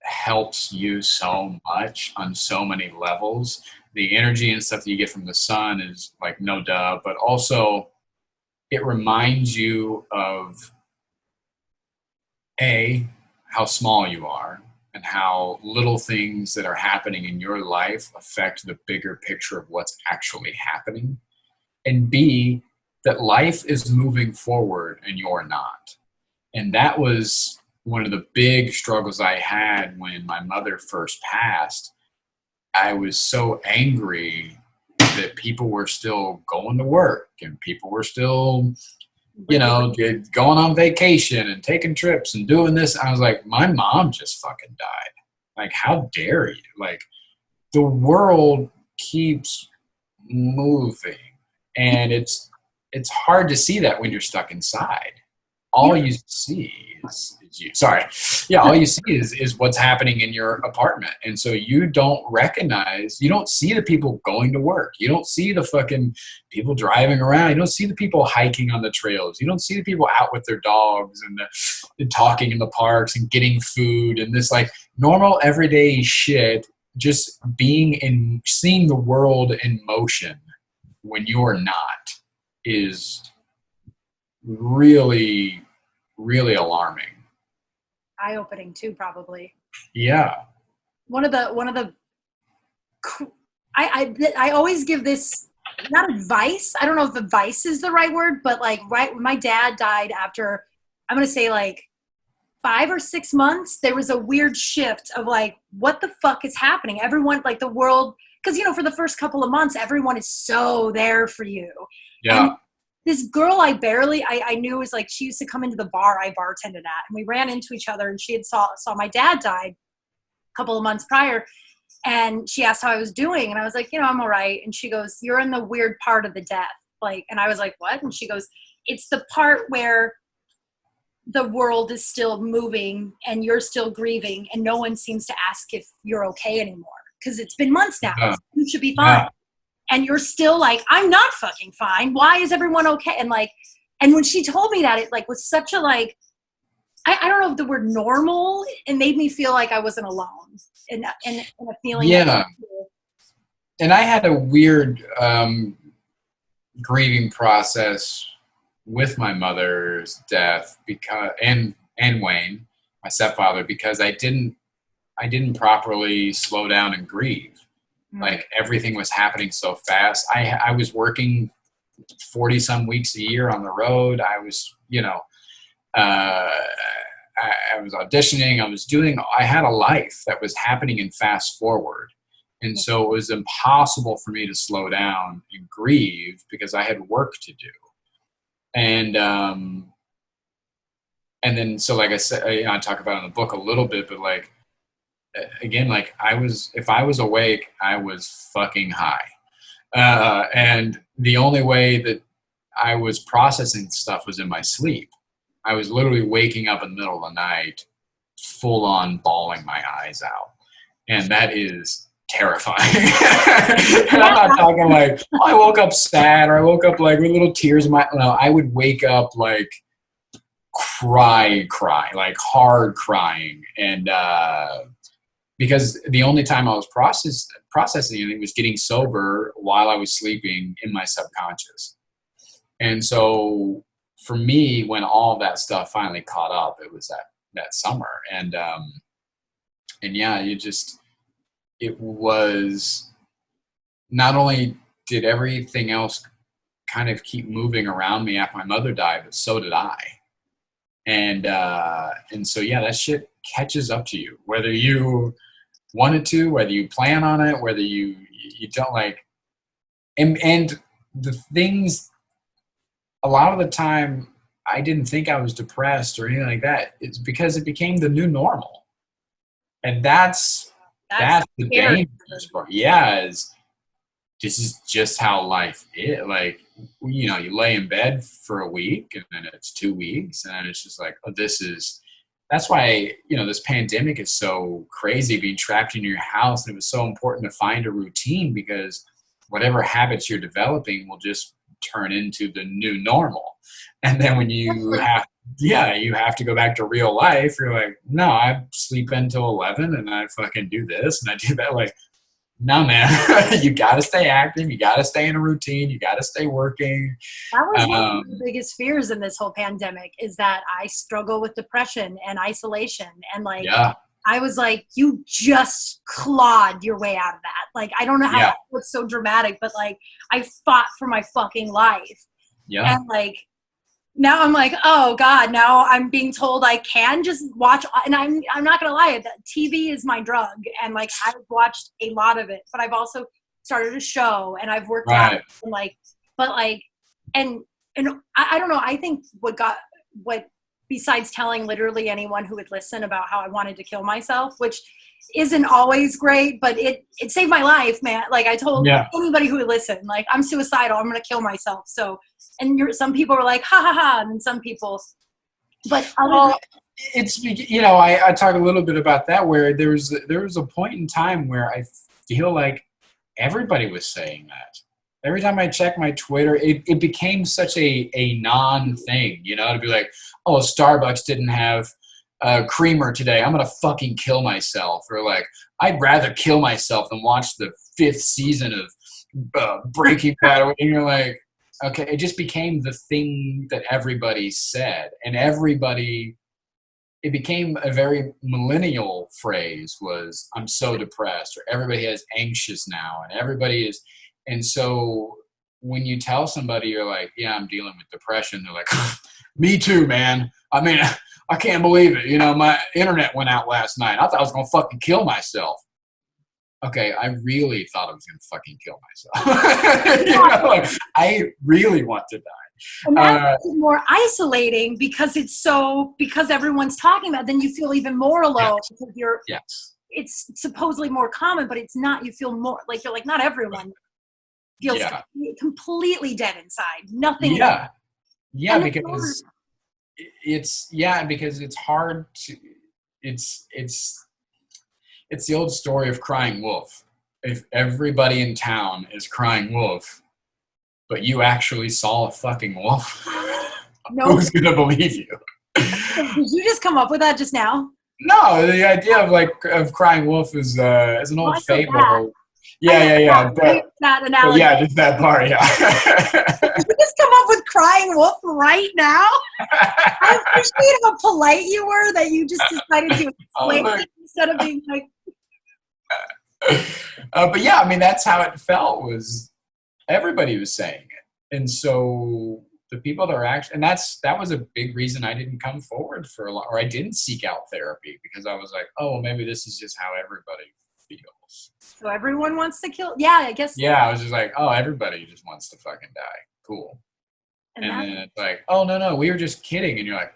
helps you so much on so many levels. The energy and stuff that you get from the sun is, like, no duh, but also it reminds you of how small you are, and how little things that are happening in your life affect the bigger picture of what's actually happening. And B, that life is moving forward and you're not. And that was one of the big struggles I had when my mother first passed. I was so angry that people were still going to work, and people were still going on vacation and taking trips and doing this. I was like, my mom just fucking died. Like, how dare you? Like, the world keeps moving, and it's hard to see that when you're stuck inside. all you see is you. Sorry. Yeah, all you see is what's happening in your apartment. And so you don't see the people going to work. You don't see the fucking people driving around. You don't see the people hiking on the trails. You don't see the people out with their dogs and talking in the parks and getting food and this like normal everyday shit, just seeing the world in motion when you're not is really, really alarming. Eye-opening too, probably. Yeah. One of the I always give this, not advice, I don't know if advice is the right word, but like right when my dad died, after I'm gonna say like 5 or 6 months, there was a weird shift of like, what the fuck is happening? Everyone, like the world, because for the first couple of months, everyone is so there for you. Yeah. And this girl I knew was like, she used to come into the bar I bartended at, and we ran into each other, and she had saw my dad died a couple of months prior, and she asked how I was doing, and I was like, I'm all right. And she goes, you're in the weird part of the death. Like, and I was like, what? And she goes, it's the part where the world is still moving and you're still grieving, and no one seems to ask if you're okay anymore. Because it's been months now. Yeah. So you should be fine. Yeah. And you're still like, I'm not fucking fine. Why is everyone okay? And like, and when she told me that, it like was such a like, I don't know if the word normal, it made me feel like I wasn't alone in a feeling. Yeah. And I had a weird grieving process with my mother's death and Wayne, my stepfather, because I didn't properly slow down and grieve. Like everything was happening so fast. I was working 40 some weeks a year on the road. I was, I was auditioning. I had a life that was happening in fast forward. And so it was impossible for me to slow down and grieve because I had work to do. And then, so like I said, I talk about it in the book a little bit, but like, again, like if I was awake, I was fucking high. And the only way that I was processing stuff was in my sleep. I was literally waking up in the middle of the night, full on bawling my eyes out. And that is terrifying. And I'm not talking like, I woke up sad or I woke up like with little tears in no, I would wake up like cry, like hard crying. And, because the only time I was processing it was getting sober while I was sleeping in my subconscious. And so for me, when all of that stuff finally caught up, it was that summer. And yeah, it was, not only did everything else kind of keep moving around me after my mother died, but so did I. And so, yeah, that shit catches up to you, whether you wanted to, whether you plan on it, whether you don't, like, and the things, a lot of the time I didn't think I was depressed or anything like that. It's because it became the new normal. And that's the dangerous part. Yeah, this is just how life is. Like, you lay in bed for a week and then it's 2 weeks and then it's just like, oh, that's why, this pandemic is so crazy, being trapped in your house. And it was so important to find a routine, because whatever habits you're developing will just turn into the new normal. And then when you have to go back to real life, you're like, no, I sleep until 11 and I fucking do this and I do that. Like, no, man, you got to stay active. You got to stay in a routine. You got to stay working. That was one of the biggest fears in this whole pandemic, is that I struggle with depression and isolation. And like, I was like, you just clawed your way out of that. Like, I don't know how it's so dramatic, but like, I fought for my fucking life. Yeah. And like, now I'm like, oh God, now I'm being told I can just watch. And I'm not going to lie, TV is my drug. And like, I've watched a lot of it, but I've also started a show and I've worked out and like, but like, and I don't know. I think what besides telling literally anyone who would listen about how I wanted to kill myself, which isn't always great, but it saved my life, man. Like, I told anybody who would listen, like, I'm suicidal, I'm going to kill myself. So, and some people were like, ha ha ha. And some people, But Well, it's, you know, I talk a little bit about that, where there was a point in time where I feel like everybody was saying that. Every time I check my Twitter, it became such a non-thing, you know, to be like, oh, Starbucks didn't have creamer today, I'm gonna fucking kill myself. Or like, I'd rather kill myself than watch the 5th season of Breaking Bad. And you're like, okay, it just became the thing that everybody said, and it became a very millennial phrase, was I'm so depressed, or everybody is anxious now, and everybody is. And so when you tell somebody, you're like, yeah, I'm dealing with depression, they're like, me too, man. I mean, I can't believe it. You know, my internet went out last night. I thought I was going to fucking kill myself. Okay, I really thought I was going to fucking kill myself. You know, like, I really want to die. And that's more isolating because because everyone's talking about it, then you feel even more alone. Yes. Because it's supposedly more common, but it's not. You feel more like you're like, not everyone feels completely dead inside. Nothing. Yeah. Yeah, because because it's hard to, it's the old story of crying wolf. If everybody in town is crying wolf, but you actually saw a fucking wolf, who's gonna believe you? Did you just come up with that just now? No, the idea of crying wolf is an old fable. Yeah. But that analogy. Yeah, just that part. Yeah. Did you just come up with crying wolf right now? I appreciate how polite you were that you just decided to explain it instead of being like. But yeah, I mean, that's how it felt. Was everybody was saying it, and so the people that are actually, and that was a big reason I didn't come forward for a lot, or I didn't seek out therapy, because I was like, oh, well, maybe this is just how everybody feels. So everyone wants to kill. Yeah, I guess. Yeah, I was just like, oh, everybody just wants to fucking die. Cool. And then it's like, oh, no, we were just kidding. And you're like,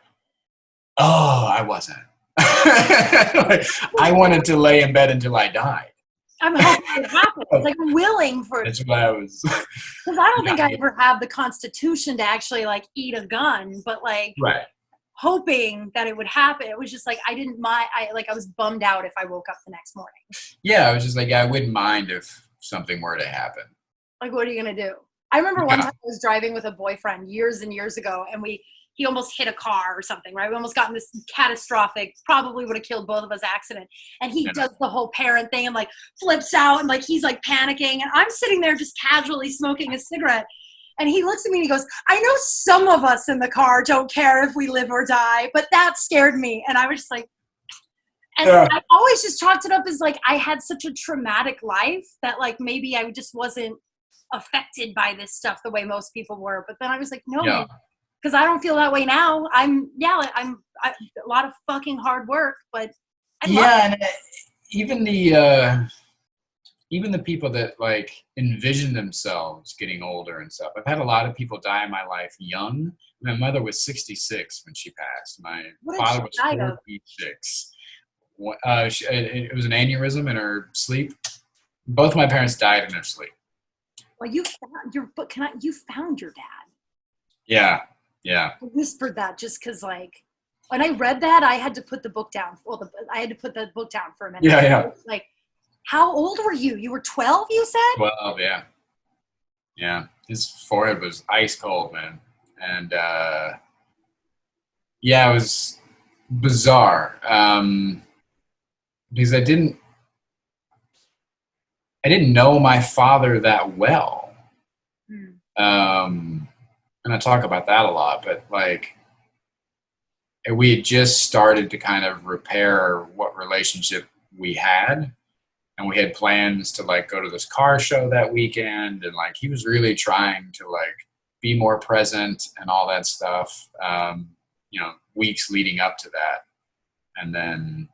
oh, I wasn't. Like, I wanted to lay in bed until I died. I'm hoping it happens. Like, I'm willing for it. That's what I was. Because I don't think I ever have the constitution to actually like eat a gun, but like hoping that it would happen. It was just like, I didn't mind. I was bummed out if I woke up the next morning. Yeah, I was just like, I wouldn't mind if something were to happen. Like, what are you going to do? I remember one time I was driving with a boyfriend years and years ago, and he almost hit a car or something, right? We almost got in this catastrophic, probably would have killed both of us accident. And he does the whole parent thing and like flips out and like he's like panicking. And I'm sitting there just casually smoking a cigarette. And he looks at me and he goes, I know some of us in the car don't care if we live or die, but that scared me. And I was just like, and I always just chalked it up as like I had such a traumatic life that like maybe I just wasn't affected by this stuff the way most people were. But then I was like, no, because I don't feel that way now. I'm a lot of fucking hard work, but and even the people that like envision themselves getting older and stuff. I've had a lot of people die in my life young. My mother was 66 when she passed. My father was 46. It was an aneurysm in her sleep. Both my parents died in their sleep. Well, you found your dad. Yeah. I whispered that just because, like, when I read that, I had to put the book down. Well, I had to put the book down for a minute. Yeah. Like, how old were you? You were 12, you said? 12, yeah. Yeah. His forehead was ice cold, man. And, it was bizarre. Because I didn't know my father that well. And I talk about that a lot, but like we had just started to kind of repair what relationship we had, and we had plans to like go to this car show that weekend, and like he was really trying to like be more present and all that stuff, weeks leading up to that. And then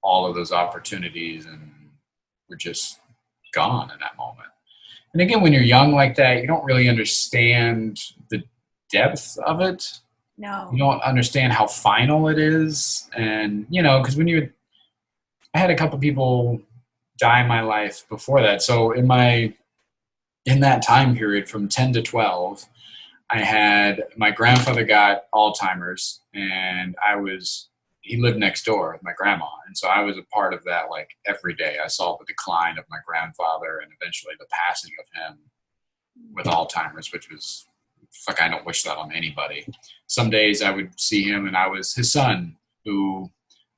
all of those opportunities and were just gone in that moment. And again, when you're young like that, you don't really understand the depth of it. No. You don't understand how final it is. And, because I had a couple people die in my life before that. So in that time period from 10 to 12, I had my grandfather got Alzheimer's, and he lived next door with my grandma, and so I was a part of that. Like every day, I saw the decline of my grandfather, and eventually the passing of him with Alzheimer's, which was fuck. I don't wish that on anybody. Some days I would see him, and I was his son who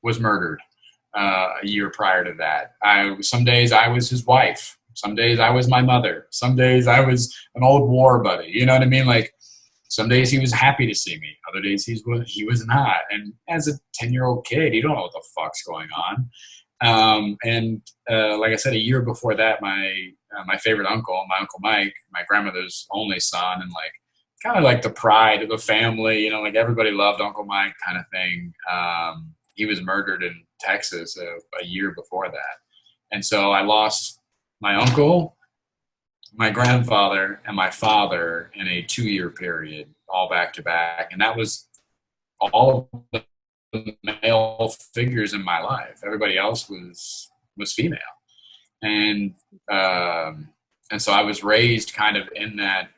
was murdered a year prior to that. Some days I was his wife. Some days I was my mother. Some days I was an old war buddy. You know what I mean? Like some days he was happy to see me. Other days he was not. And as a 10-year-old kid, you don't know what the fuck's going on. Like I said, a year before that, my favorite uncle, my Uncle Mike, my grandmother's only son, and like kind of like the pride of the family, you know, like everybody loved Uncle Mike kind of thing. He was murdered in Texas a year before that. And so I lost my uncle, my grandfather, and my father in a 2-year period, all back to back. And that was all of the male figures in my life. Everybody else was female. And so I was raised kind of in that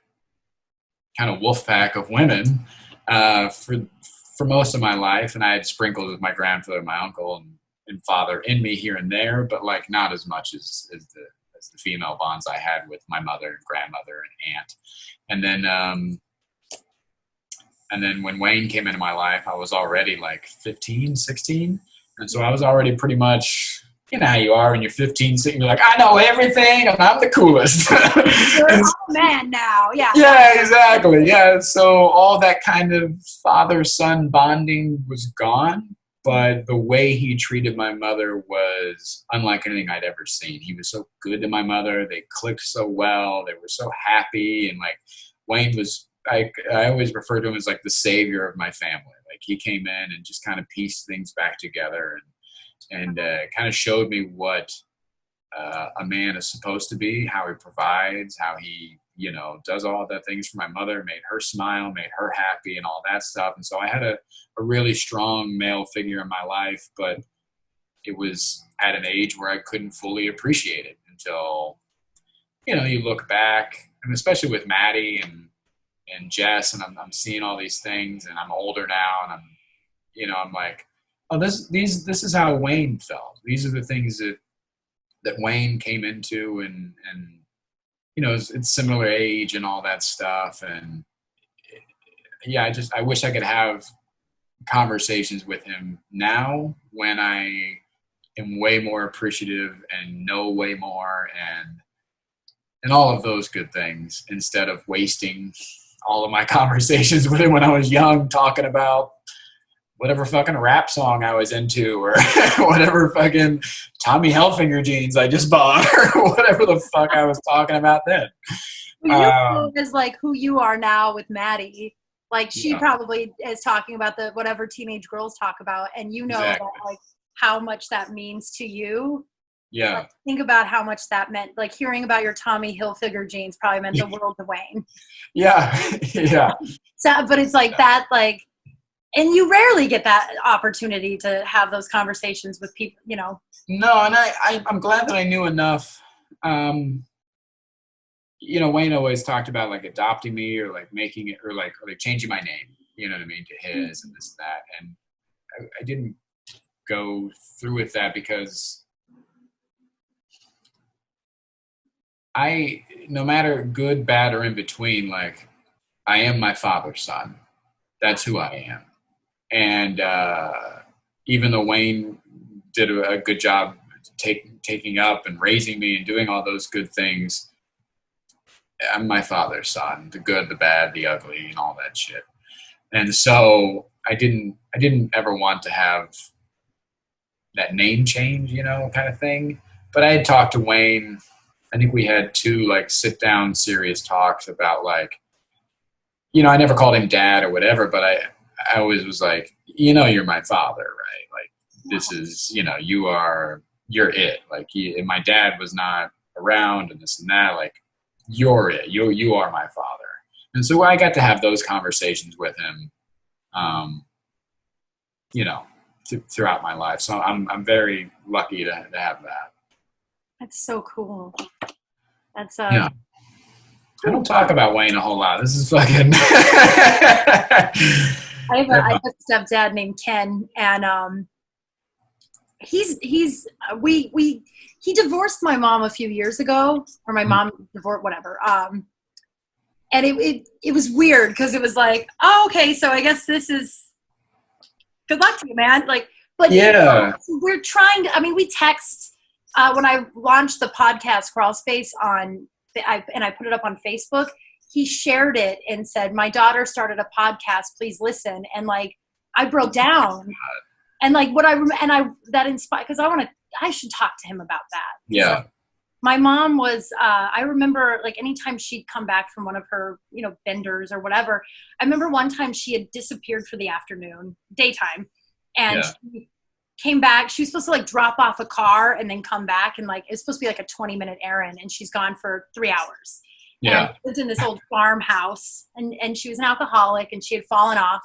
kind of wolf pack of women for most of my life. And I had sprinkled with my grandfather, my uncle, and father in me here and there, but like not as much as the female bonds I had with my mother and grandmother and aunt. And then when Wayne came into my life, I was already like 15, 16. And so I was already pretty much, you know how you are when you're 15, 16, you're like, I know everything and I'm the coolest. You're a man now. Yeah. Yeah, exactly. Yeah. So all that kind of father-son bonding was gone. But the way he treated my mother was unlike anything I'd ever seen. He was so good to my mother. They clicked so well. They were so happy. And like Wayne was, I always refer to him as like the savior of my family. Like he came in and just kind of pieced things back together and kind of showed me what a man is supposed to be, how he provides, how he, you know, does all the things for my mother, made her smile, made her happy and all that stuff. And so I had a really strong male figure in my life, but it was at an age where I couldn't fully appreciate it until, you know, you look back, and especially with Maddie and Jess, and I'm seeing all these things, and I'm older now, and I'm like, oh, this is how Wayne felt. These are the things that Wayne came into, and you know, it's similar age and all that stuff. And yeah, I wish I could have conversations with him now when I am way more appreciative and know way more and all of those good things, instead of wasting all of my conversations with him when I was young talking about whatever fucking rap song I was into, or whatever fucking Tommy Hilfiger jeans I just bought, or whatever the fuck I was talking about then. Well, you is like who you are now with Maddie. Like she probably is talking about the whatever teenage girls talk about, and you know exactly. that, like how much that means to you. Yeah. Like, think about how much that meant. Like hearing about your Tommy Hilfiger jeans probably meant the world to Wayne. Yeah. Yeah. So, but it's like that, like, and you rarely get that opportunity to have those conversations with people, you know. No, and I'm glad that I knew enough. You know, Wayne always talked about like adopting me, or like making it, or like changing my name, you know what I mean, to his and this and that. And I didn't go through with that because no matter good, bad, or in between, like I am my father's son. That's who I am. And even though Wayne did a good job taking up and raising me and doing all those good things, I'm my father's son, the good, the bad, the ugly, and all that shit. And so I didn't ever want to have that name change, you know, kind of thing. But I had talked to Wayne. I think we had 2 like sit down serious talks about like, you know, I never called him dad or whatever, but I always was like, you know, you're my father, right? Like this is, you know, you're it. Like my dad was not around and this and that, like you're it. You are my father. And so I got to have those conversations with him, you know, throughout my life. So I'm very lucky to have that. That's so cool. That's yeah. I don't talk about Wayne a whole lot. This is fucking. I have a stepdad named Ken, and he divorced my mom a few years ago, or my mom divorced, whatever. And it was weird because it was like, oh, okay, so I guess this is good luck to you, man. Like, but Yeah. we're trying to. I mean, we text when I launched the podcast Crawl Space and I put it up on Facebook. He shared it and said, "My daughter started a podcast. Please listen." And like, I broke down. And like that inspired, because I should talk to him about that. Yeah. So my mom was, I remember like anytime she'd come back from one of her, benders or whatever, I remember one time she had disappeared for the daytime. And she came back. She was supposed to like drop off a car and then come back. And like, it was supposed to be like a 20-minute errand, and she's gone for 3 hours. Yeah. And lived in this old farmhouse, and she was an alcoholic, and she had fallen off,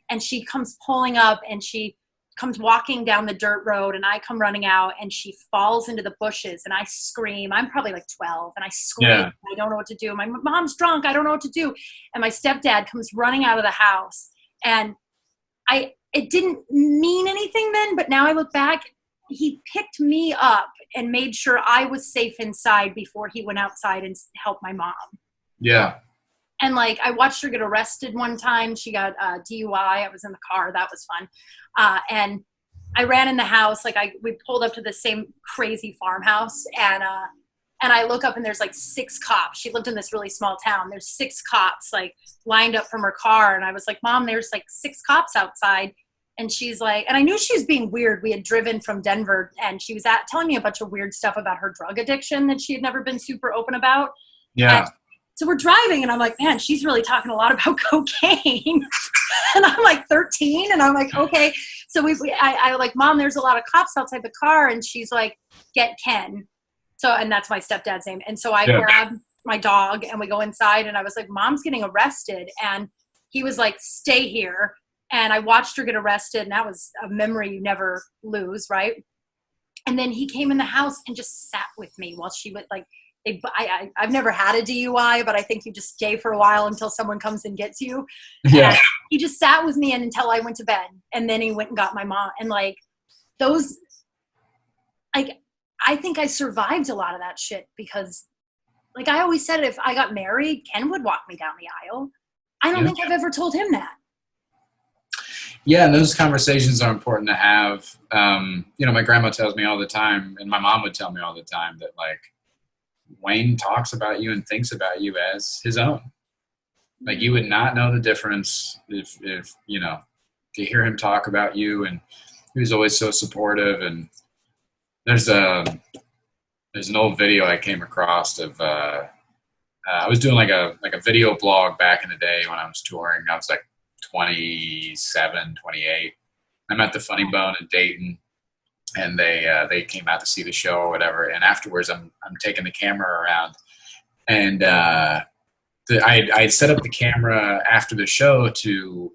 and she comes pulling up, and she comes walking down the dirt road, and I come running out, and she falls into the bushes, and I scream. I'm probably like 12, and I scream. Yeah. I don't know what to do. My mom's drunk. I don't know what to do. And my stepdad comes running out of the house, and it didn't mean anything then, but now I look back, he picked me up and made sure I was safe inside before he went outside and helped my mom. Yeah. And like, I watched her get arrested one time. She got DUI. I was in the car. That was fun. And I ran in the house. Like we pulled up to the same crazy farmhouse, and I look up, and there's like 6 cops. She lived in this really small town. There's 6 cops like lined up from her car. And I was like, Mom, there's like 6 cops outside. And she's like, and I knew she was being weird. We had driven from Denver, and she was telling me a bunch of weird stuff about her drug addiction that she had never been super open about. Yeah. And so we're driving, and I'm like, man, she's really talking a lot about cocaine. And I'm like 13, and I'm like, okay. So I like, Mom, there's a lot of cops outside the car. And she's like, get Ken. So, and that's my stepdad's name. And so I grab my dog, and we go inside, and I was like, Mom's getting arrested. And he was like, stay here. And I watched her get arrested, and that was a memory you never lose, right? And then he came in the house and just sat with me while she would like, I've never had a DUI, but I think you just stay for a while until someone comes and gets you. Yeah. And he just sat with me until I went to bed, and then he went and got my mom. And like those, like, I think I survived a lot of that shit because, like I always said, if I got married, Ken would walk me down the aisle. I don't think I've ever told him that. Yeah, and those conversations are important to have. My grandma tells me all the time, and my mom would tell me all the time that, like, Wayne talks about you and thinks about you as his own. Like, you would not know the difference if to hear him talk about you, and he was always so supportive. And there's an old video I came across of I was doing like a video blog back in the day when I was touring. I was like 27, 28. I'm at the Funny Bone in Dayton, and they came out to see the show or whatever. And afterwards, I'm taking the camera around, and I set up the camera after the show to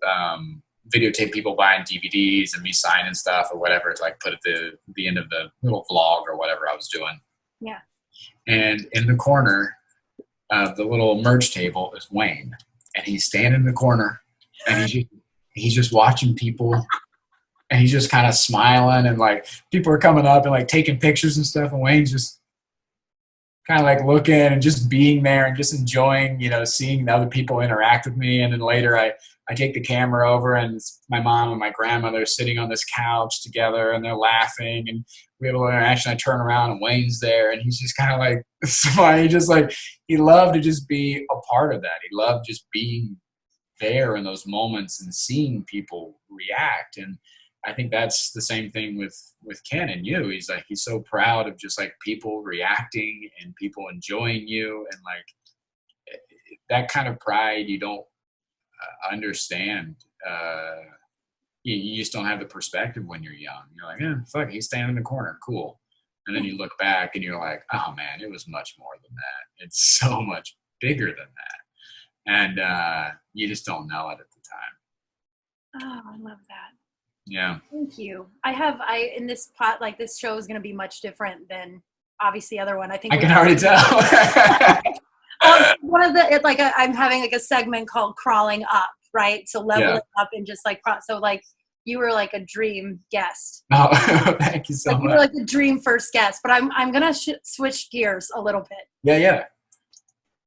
videotape people buying DVDs and me signing stuff or whatever to like put at the end of the little vlog or whatever I was doing. Yeah. And in the corner of the little merch table is Wayne, and he's standing in the corner. And he's just watching people, and he's just kind of smiling, and like people are coming up and like taking pictures and stuff, and Wayne's just kind of like looking and just being there and just enjoying, seeing other people interact with me. And then later I take the camera over, and it's my mom and my grandmother sitting on this couch together, and they're laughing, and we have a little interaction. I turn around, and Wayne's there, and he's just kind of like smiling. He loved to just be a part of that. He loved just being there in those moments and seeing people react. And I think that's the same thing with Ken and you. He's so proud of just like people reacting and people enjoying you, and like that kind of pride you don't understand. You just don't have the perspective when you're young. You're like, fuck, he's standing in the corner, cool. And then you look back and you're like, oh man, it was much more than that. It's so much bigger than that. And you just don't know it at the time. Oh, I love that. Yeah. Thank you. In this pot, like this show is going to be much different than obviously the other one. I think I can already tell. One of the I'm having like a segment called Crawling Up, right? So leveling up and just like so like you were like a dream guest. Oh, thank you so like much. You were like a dream first guest, but I'm gonna switch gears a little bit. Yeah.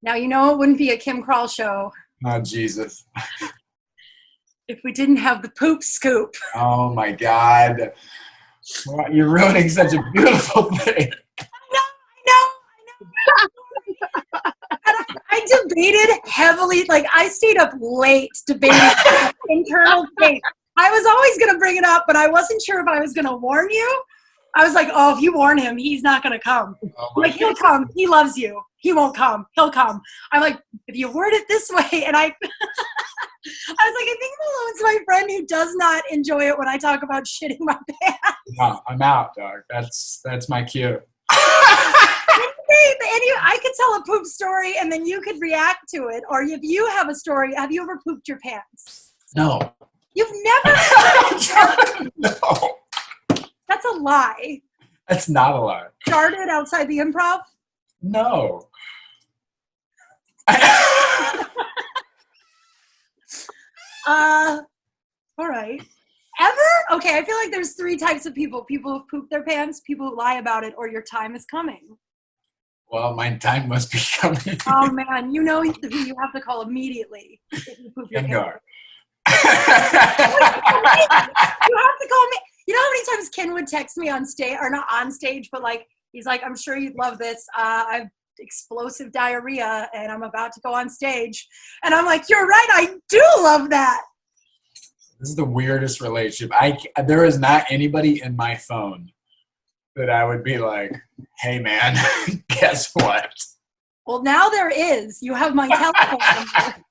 Now it wouldn't be a Kim Kral show. Oh Jesus! If we didn't have the poop scoop. Oh my God! You're ruining such a beautiful thing. I know. I debated heavily. Like, I stayed up late debating internal debate. I was always going to bring it up, but I wasn't sure if I was going to warn you. I was like, oh, if you warn him, he's not going to come. Like, he'll come. He loves you. He won't come. He'll come. I'm like, if you word it this way, and I was like, I think Malone's my friend who does not enjoy it when I talk about shitting my pants. No, I'm out, dog. That's my cue. I could tell a poop story and then you could react to it. Or if you have a story, have you ever pooped your pants? No. You've never? No. That's a lie. That's not a lie. Started outside the Improv? No. All right. Ever? Okay, I feel like there's 3 types of people. People who've pooped their pants, people who lie about it, or your time is coming. Well, my time must be coming. Oh, man. You know who you have to call immediately if you poop your pants. You have to call me. You know how many times Ken would text me on stage, or not on stage, but like, he's like, I'm sure you'd love this. I've explosive diarrhea and I'm about to go on stage. And I'm like, you're right. I do love that. This is the weirdest relationship. There is not anybody in my phone that I would be like, hey man, guess what? Well, now there is. You have my telephone number.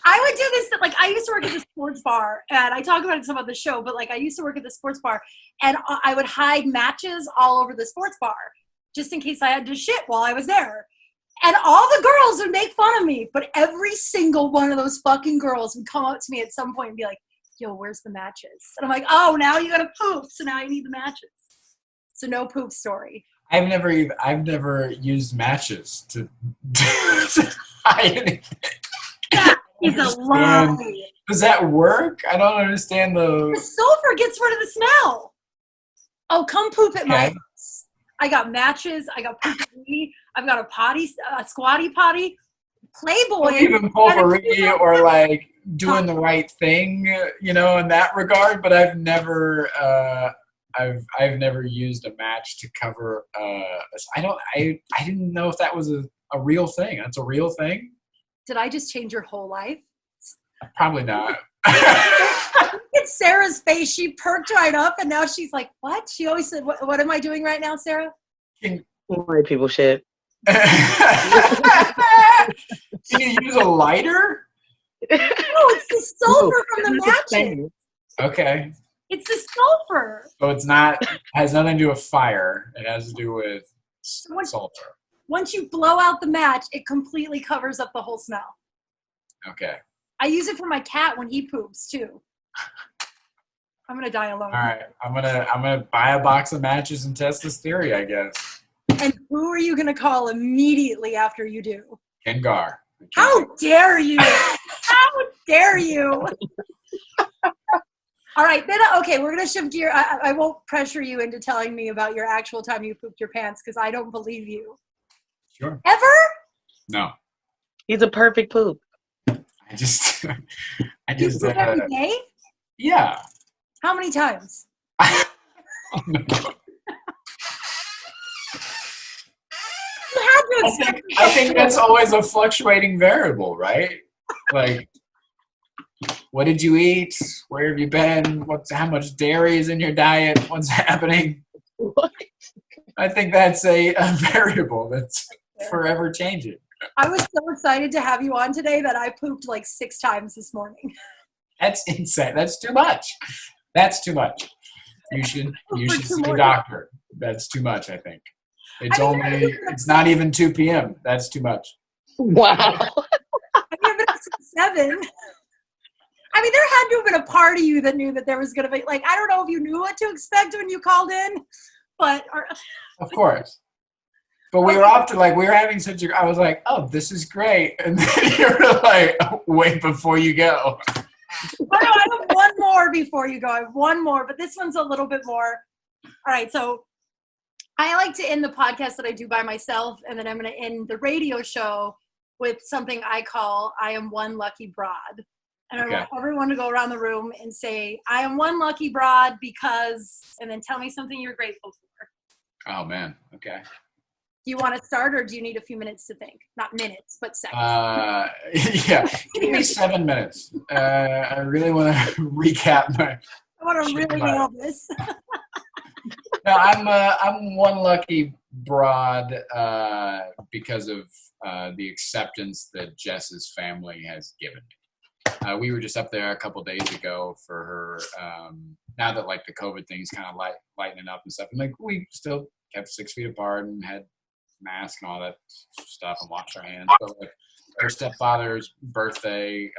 I would do this, like, I used to work at the sports bar, and I talk about it some of the show, but like, I used to work at the sports bar, and I would hide matches all over the sports bar, just in case I had to shit while I was there. And all the girls would make fun of me, but every single one of those fucking girls would come up to me at some point and be like, yo, where's the matches? And I'm like, oh, now you gotta poop, so now you need the matches. So no poop story. I've never used matches to hide anything. He's a lie. Does that work? I don't understand The sulfur gets rid of the smell. Oh, come poop at my house. I got matches. I got potpourri. I've got a squatty potty, Playboy. Even potpourri or like doing the right thing, in that regard. But I've never used a match to cover. I didn't know if that was a real thing. That's a real thing. Did I just change your whole life? Probably not. Look at Sarah's face. She perked right up, and now she's like, what? She always said, what am I doing right now, Sarah? White people shit. Can you use a lighter? No, it's the sulfur from the matches. Okay. It's the sulfur. So has nothing to do with fire. It has to do with sulfur. Once you blow out the match, it completely covers up the whole smell. Okay. I use it for my cat when he poops too. I'm gonna die alone. All right. I'm gonna buy a box of matches and test this theory, I guess. And who are you gonna call immediately after you do? Kengar. How dare you? How dare you? All right, then. Okay, we're gonna shift gear. I won't pressure you into telling me about your actual time you pooped your pants because I don't believe you. Sure. Ever? No. He's a perfect poop. I just You poop every day? Yeah. How many times? I think that's always a fluctuating variable, right? Like, what did you eat? Where have you been? How much dairy is in your diet? What's happening? What? I think that's a variable that's forever changing. I was so excited to have you on today that I pooped like 6 times this morning. That's insane. That's too much. That's too much. You should see a doctor. That's too much, I think. It's not even 2 p.m. That's too much. Wow. I mean, it's 7. I mean, there had to have been a part of you that knew that there was going to be, like, I don't know if you knew what to expect when you called in, but... Of course. But we were off to we were having such a. I was like, oh, this is great, and then you were like, wait before you go. Oh, no, I have one more before you go. I have one more, but this one's a little bit more. All right, so I like to end the podcast that I do by myself, and then I'm going to end the radio show with something I call I am one lucky broad. And I want everyone to go around the room and say, I am one lucky broad because, and then tell me something you're grateful for. Oh, man. Okay. Do you want to start, or do you need a few minutes to think? Not minutes, but seconds. Yeah. Give me 7 minutes. I really want to recap my. I want to really nail this. No, I'm one lucky broad because of the acceptance that Jess's family has given me. We were just up there a couple days ago for her. Now that the COVID thing's kind of lightening up and stuff, and we still kept 6 feet apart and had masks and all that stuff and washed our hands. But her stepfather's birthday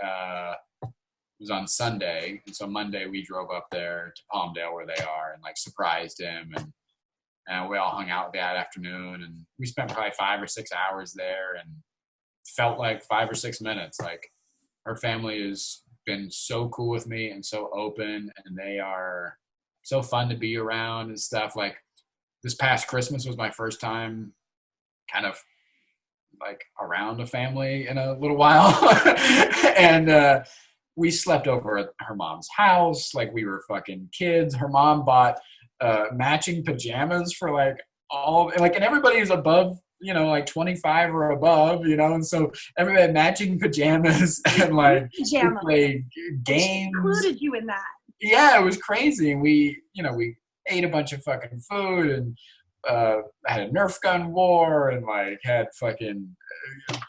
was on Sunday, and so Monday we drove up there to Palmdale where they are and surprised him, and we all hung out that afternoon, and we spent probably 5 or 6 hours there, and felt like 5 or 6 minutes. Her family has been so cool with me and so open, and they are so fun to be around and stuff. This past Christmas was my first time kind of around a family in a little while. And we slept over at her mom's house we were fucking kids. Her mom bought matching pajamas for all and everybody was above 25 or above, and so everybody had matching pajamas and we played games. She included you in that. Yeah, it was crazy. And we ate a bunch of fucking food and had a Nerf gun war and had fucking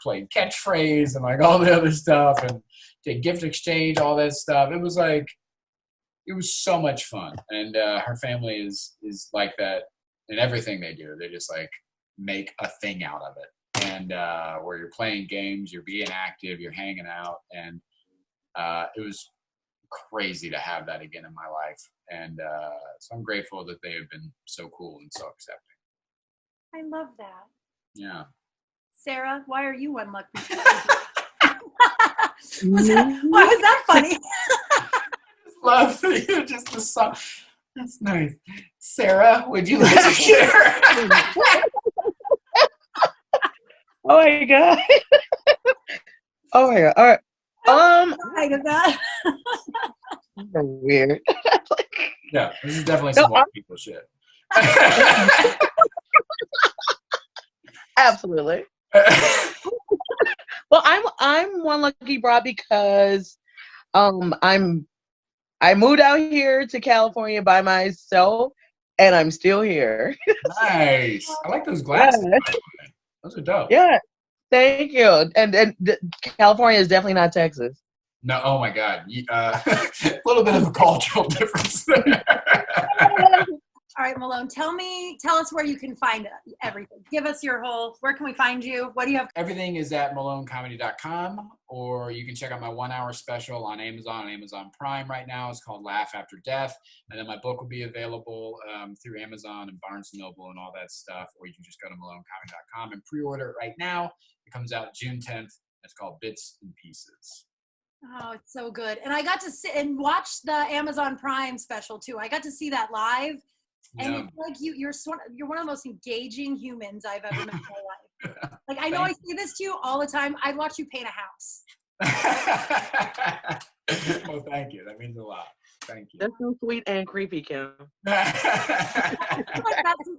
played catchphrase and all the other stuff and did gift exchange, all that stuff. It was it was so much fun. And her family is like that in everything they do. They just make a thing out of it. And where you're playing games, you're being active, you're hanging out. And it was crazy to have that again in my life. And so I'm grateful that they have been so cool and so accepting. I love that. Yeah. Sarah, why are you one lucky? Why was that funny? I just love just the song. That's nice. Sarah, would you like to share? Oh my god. Oh my god. All right. Of that. Weird. Yeah, this is definitely some white people shit. Absolutely. Well, I'm one lucky broad because I moved out here to California by myself, and I'm still here. Nice. I like those glasses. Yeah. Those are dope. Yeah. Thank you. And California is definitely not Texas. No, oh my God. A little bit of a cultural difference there. All right, Malone, tell us where you can find everything. Give us where can we find you? What do you have? Everything is at malonecomedy.com, or you can check out my 1 hour special on Amazon Prime right now. It's called Laugh After Death. And then my book will be available through Amazon and Barnes & Noble and all that stuff, or you can just go to malonecomedy.com and pre-order it right now. It comes out June 10th. It's called Bits and Pieces. Oh, it's so good. And I got to sit and watch the Amazon Prime special too. I got to see that live. And it's you're one of the most engaging humans I've ever met in my life. I know I say this to you all the time. I'd watch you paint a house. Well, thank you. That means a lot. Thank you. That's so sweet and creepy, Kim. That's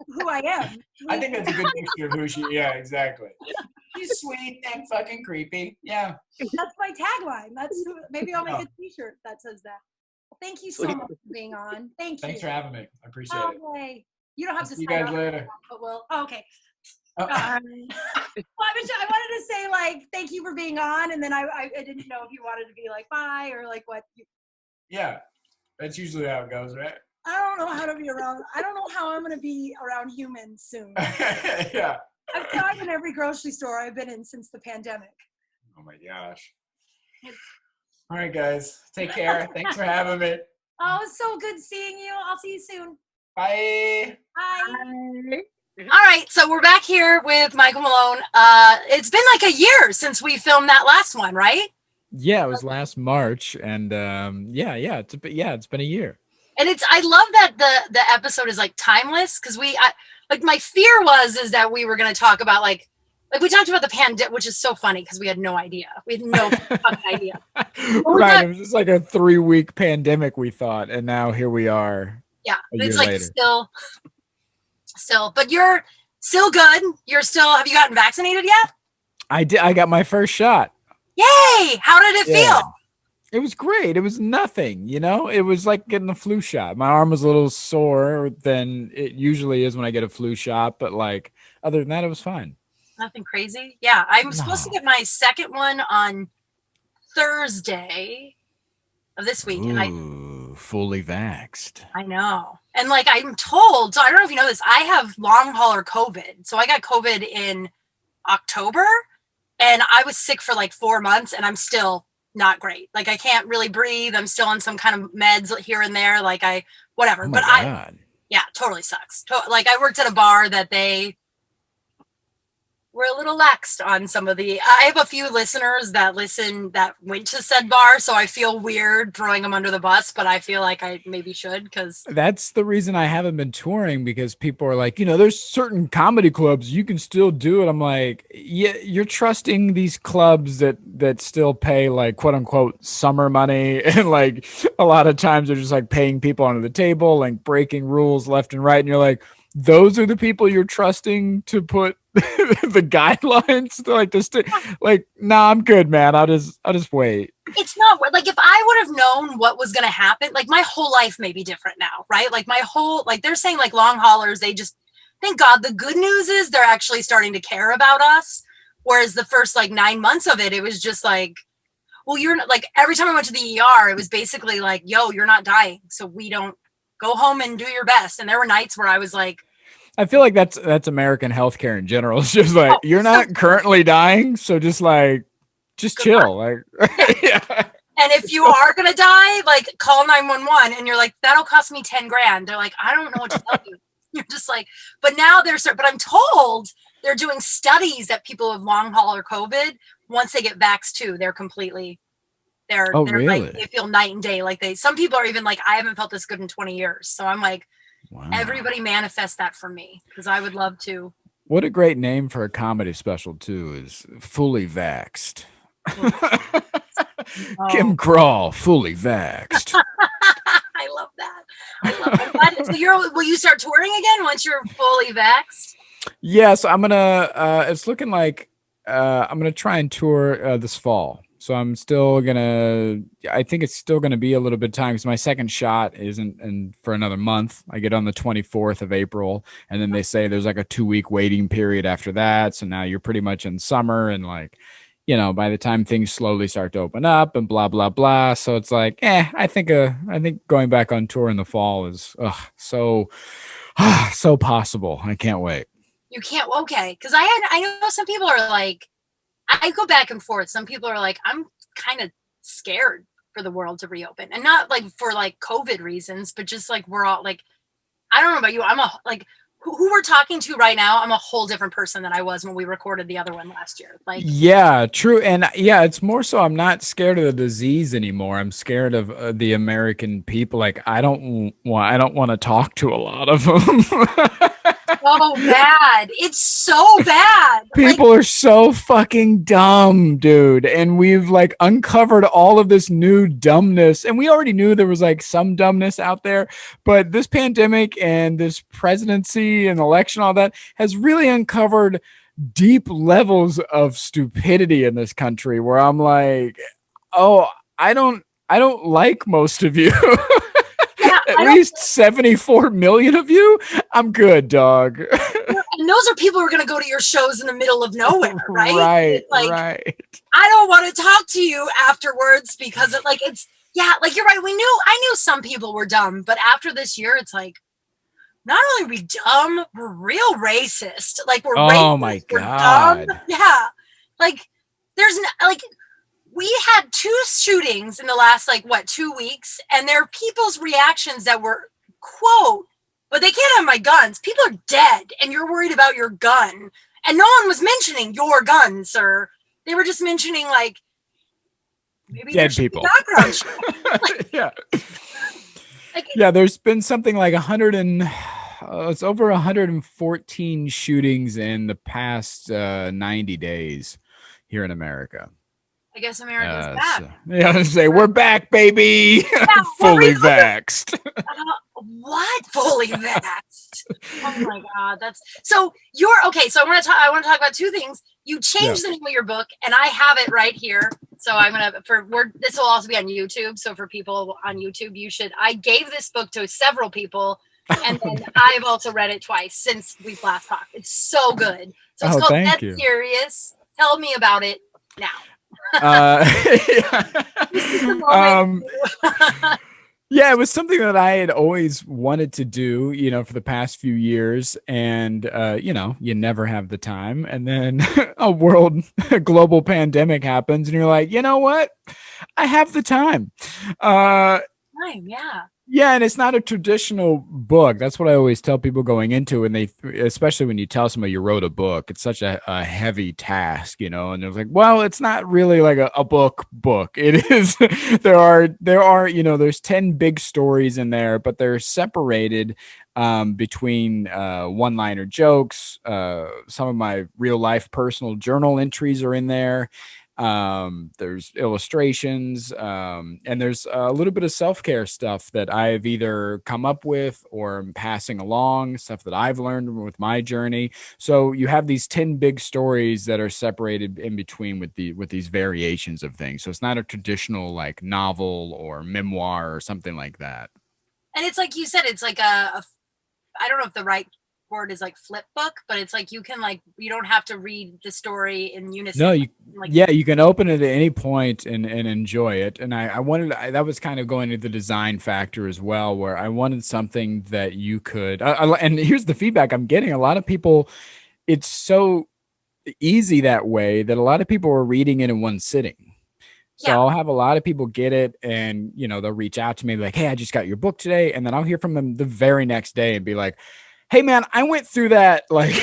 who I am. I think that's a good mixture of who she. Yeah, exactly. She's sweet and fucking creepy. Yeah. That's my tagline. Maybe I'll make a T-shirt that says that. Thank you so much for being on. Thank you. Thanks for having me. I appreciate it. Okay. You don't have to see you guys later. But okay. Well, I wanted to say thank you for being on, and then I didn't know if you wanted to be bye or what. Yeah, that's usually how it goes, right? I don't know how to be around. I don't know how I'm going to be around humans soon. Yeah. I've tried in every grocery store I've been in since the pandemic. Oh my gosh. All right, guys. Take care. Thanks for having me. Oh, it's so good seeing you. I'll see you soon. Bye. Bye. Bye. All right, so we're back here with Michael Malone. It's been like a year since we filmed that last one, right? Yeah, it was last March, and it's been a year. And I love that the episode is like timeless because like my fear is that we were going to talk about like we talked about the pandemic, which is so funny because we had no idea. We had no fucking idea. Right, it was just like a 3-week pandemic, we thought, and now here we are. Yeah, it's like later. still, but you're still good. Have you gotten vaccinated yet? I did. I got my first shot. Yay! How did it feel? It was great. It was nothing, It was like getting a flu shot. My arm was a little sore than it usually is when I get a flu shot, but like other than that, it was fine. Nothing crazy. Yeah, I'm supposed to get my second one on Thursday of this week, and fully vaxxed. I know, and like I'm told. So I don't know if you know this. I have long hauler COVID. So I got COVID in October, and I was sick for like 4 months, and I'm still not great. Like I can't really breathe. I'm still on some kind of meds here and there. Like whatever. Oh my God. Totally sucks. Like I worked at a bar that they were a little laxed on some of I have a few listeners that went to said bar. So I feel weird throwing them under the bus, but I feel like I maybe should because that's the reason I haven't been touring, because people are like, there's certain comedy clubs you can still do it. I'm like, yeah, you're trusting these clubs that still pay like quote unquote summer money. And like a lot of times they're just like paying people under the table, like breaking rules left and right. And you're like, those are the people you're trusting to put the guidelines to like this. Nah, I'm good, man. I'll just wait. It's not like if I would have known what was going to happen, like my whole life may be different now, right? Like my whole, like they're saying like long haulers, they just, thank God. The good news is they're actually starting to care about us. Whereas the first like 9 months of it was just like, well, you're not, like every time I went to the ER, it was basically like, yo, you're not dying. So we don't go home and do your best. And there were nights where I was like, I feel like that's American healthcare in general. It's just like, you're not currently dying. So just chill. Like, yeah. And if you are going to die, like call 911 and you're like, that'll cost me 10 grand. They're like, I don't know what to tell you. You're just like, but now but I'm told they're doing studies that people with long hauler COVID, once they get vaxxed too, they're really? Like, they feel night and day. Like some people are even like, I haven't felt this good in 20 years. So I'm like, wow. Everybody manifest that for me because I would love to. What a great name for a comedy special too is Fully Vaxxed. Kim Kral, Fully Vaxxed. I love that. So will you start touring again once you're fully vaxxed? Yes, I'm gonna. It's looking like I'm gonna try and tour this fall. So I'm still I think it's still gonna be a little bit of time because my second shot isn't for another month. I get on the 24th of April, and then they say there's like a 2-week waiting period after that. So now you're pretty much in summer, and like, by the time things slowly start to open up and blah blah blah. So it's like, I think going back on tour in the fall is so possible. I can't wait. You can't, okay? Because I know some people are like. I go back and forth. Some people are like, I'm kind of scared for the world to reopen, and not like for like COVID reasons, but just like we're all like, I don't know about you. I'm who we're talking to right now. I'm a whole different person than I was when we recorded the other one last year. Like, yeah, true. And yeah, it's more so I'm not scared of the disease anymore. I'm scared of the American people. Like I don't want to talk to a lot of them. So bad. It's so bad. People are so fucking dumb, dude. And we've like uncovered all of this new dumbness. And we already knew there was like some dumbness out there, but this pandemic and this presidency and election, all that has really uncovered deep levels of stupidity in this country where I'm like, oh, I don't like most of you. At least 74 million of you? I'm good, dog. And those are people who are going to go to your shows in the middle of nowhere, right? Right. I don't want to talk to you afterwards because you're right. I knew some people were dumb, but after this year, it's like, not only are we dumb, we're real racist. Like we're racist, oh my God. We're dumb. Yeah. Like we had 2 shootings in the last 2 weeks, and there are people's reactions that were quote, but they can't have my guns. People are dead, and you're worried about your gun. And no one was mentioning your gun, sir. They were just mentioning, like, maybe dead people. Background check. Like, Yeah. like, Yeah, there's been something like it's over 114 shootings in the past 90 days here in America. I guess America's back. Yeah, say we're back, baby. Yeah, Fully vaxxed. What? Fully vaxxed? Oh my god, that's so. You're okay. So I want to talk about two things. You changed the name of your book, and I have it right here. So I'm gonna this will also be on YouTube. So for people on YouTube, I gave this book to several people, and then I've also read it twice since we've last talked. It's so good. So it's called thank Dead you. Serious. Tell me about it now. Yeah, it was something that I had always wanted to do, for the past few years. And, you never have the time. And then a global pandemic happens and you're like, you know what? I have the time. Yeah. Yeah, and it's not a traditional book. That's what I always tell people going into it. And especially when you tell somebody you wrote a book, it's such a heavy task, and they're like, well, it's not really like a book. It is, there are, there's 10 big stories in there, but they're separated between one-liner jokes. Some of my real life personal journal entries are in there. There's illustrations, and there's a little bit of self-care stuff that I've either come up with or am passing along, stuff that I've learned with my journey. So you have these 10 big stories that are separated in between with these variations of things. So it's not a traditional like novel or memoir or something like that. And it's like you said, it's like I don't know if the right word is like flip book, but it's like you don't have to read the story in unison. No, you can open it at any point and enjoy it. And I wanted that was kind of going to the design factor as well, where I wanted something that you could. And here's the feedback I'm getting: a lot of people, it's so easy that way that a lot of people are reading it in one sitting. So I'll have a lot of people get it, and they'll reach out to me like, "Hey, I just got your book today," and then I'll hear from them the very next day and be like, hey man, I went through that like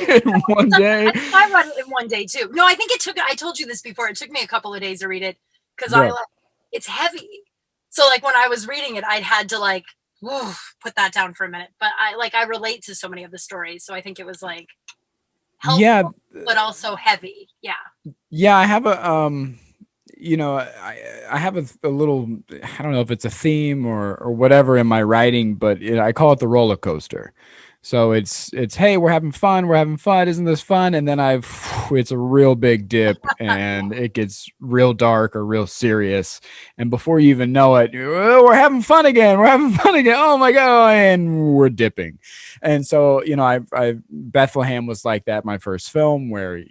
in one day. I read it in one day too. No, I think I told you this before. It took me a couple of days to read it because it's heavy. So like when I was reading it, I had to put that down for a minute. But I relate to so many of the stories. So I think it was like helpful, but also heavy. Yeah. Yeah. I have a, I have a little, I don't know if it's a theme or whatever in my writing, but I call it the roller coaster. So it's, hey, we're having fun. Isn't this fun? And then it's a real big dip and it gets real dark or real serious. And before you even know it, we're having fun again. Oh my God. And we're dipping. And so, Bethlehem was like that. My first film where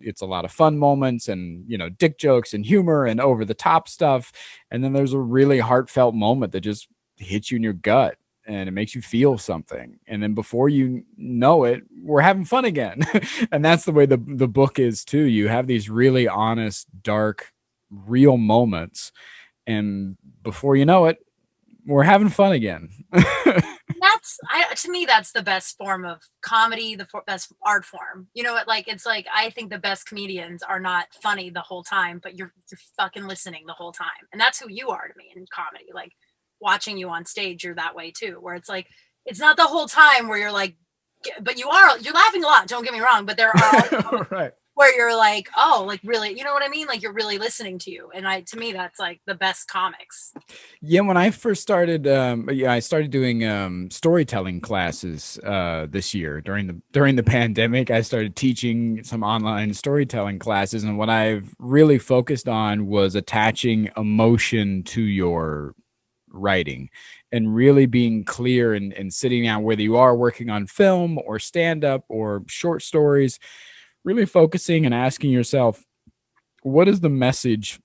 it's a lot of fun moments and, dick jokes and humor and over the top stuff. And then there's a really heartfelt moment that just hits you in your gut. And it makes you feel something. And then before you know it, we're having fun again. And that's the way the book is too. You have these really honest, dark, real moments. And before you know it, we're having fun again. To me, that's the best form of comedy, the best art form. You know what? It's like, I think the best comedians are not funny the whole time, but you're fucking listening the whole time. And that's who you are to me in comedy. Like, watching you on stage, you're that way too, where it's like, it's not the whole time where you're like, but you're laughing a lot, don't get me wrong, but there are right. where you're like, oh, like really, you know what I mean? Like you're really listening to you. And to me, that's like the best comics. Yeah. When I first started, I started doing storytelling classes this year during the pandemic. I started teaching some online storytelling classes. And what I've really focused on was attaching emotion to your writing and really being clear and sitting down, whether you are working on film or stand-up or short stories, really focusing and asking yourself, what is the message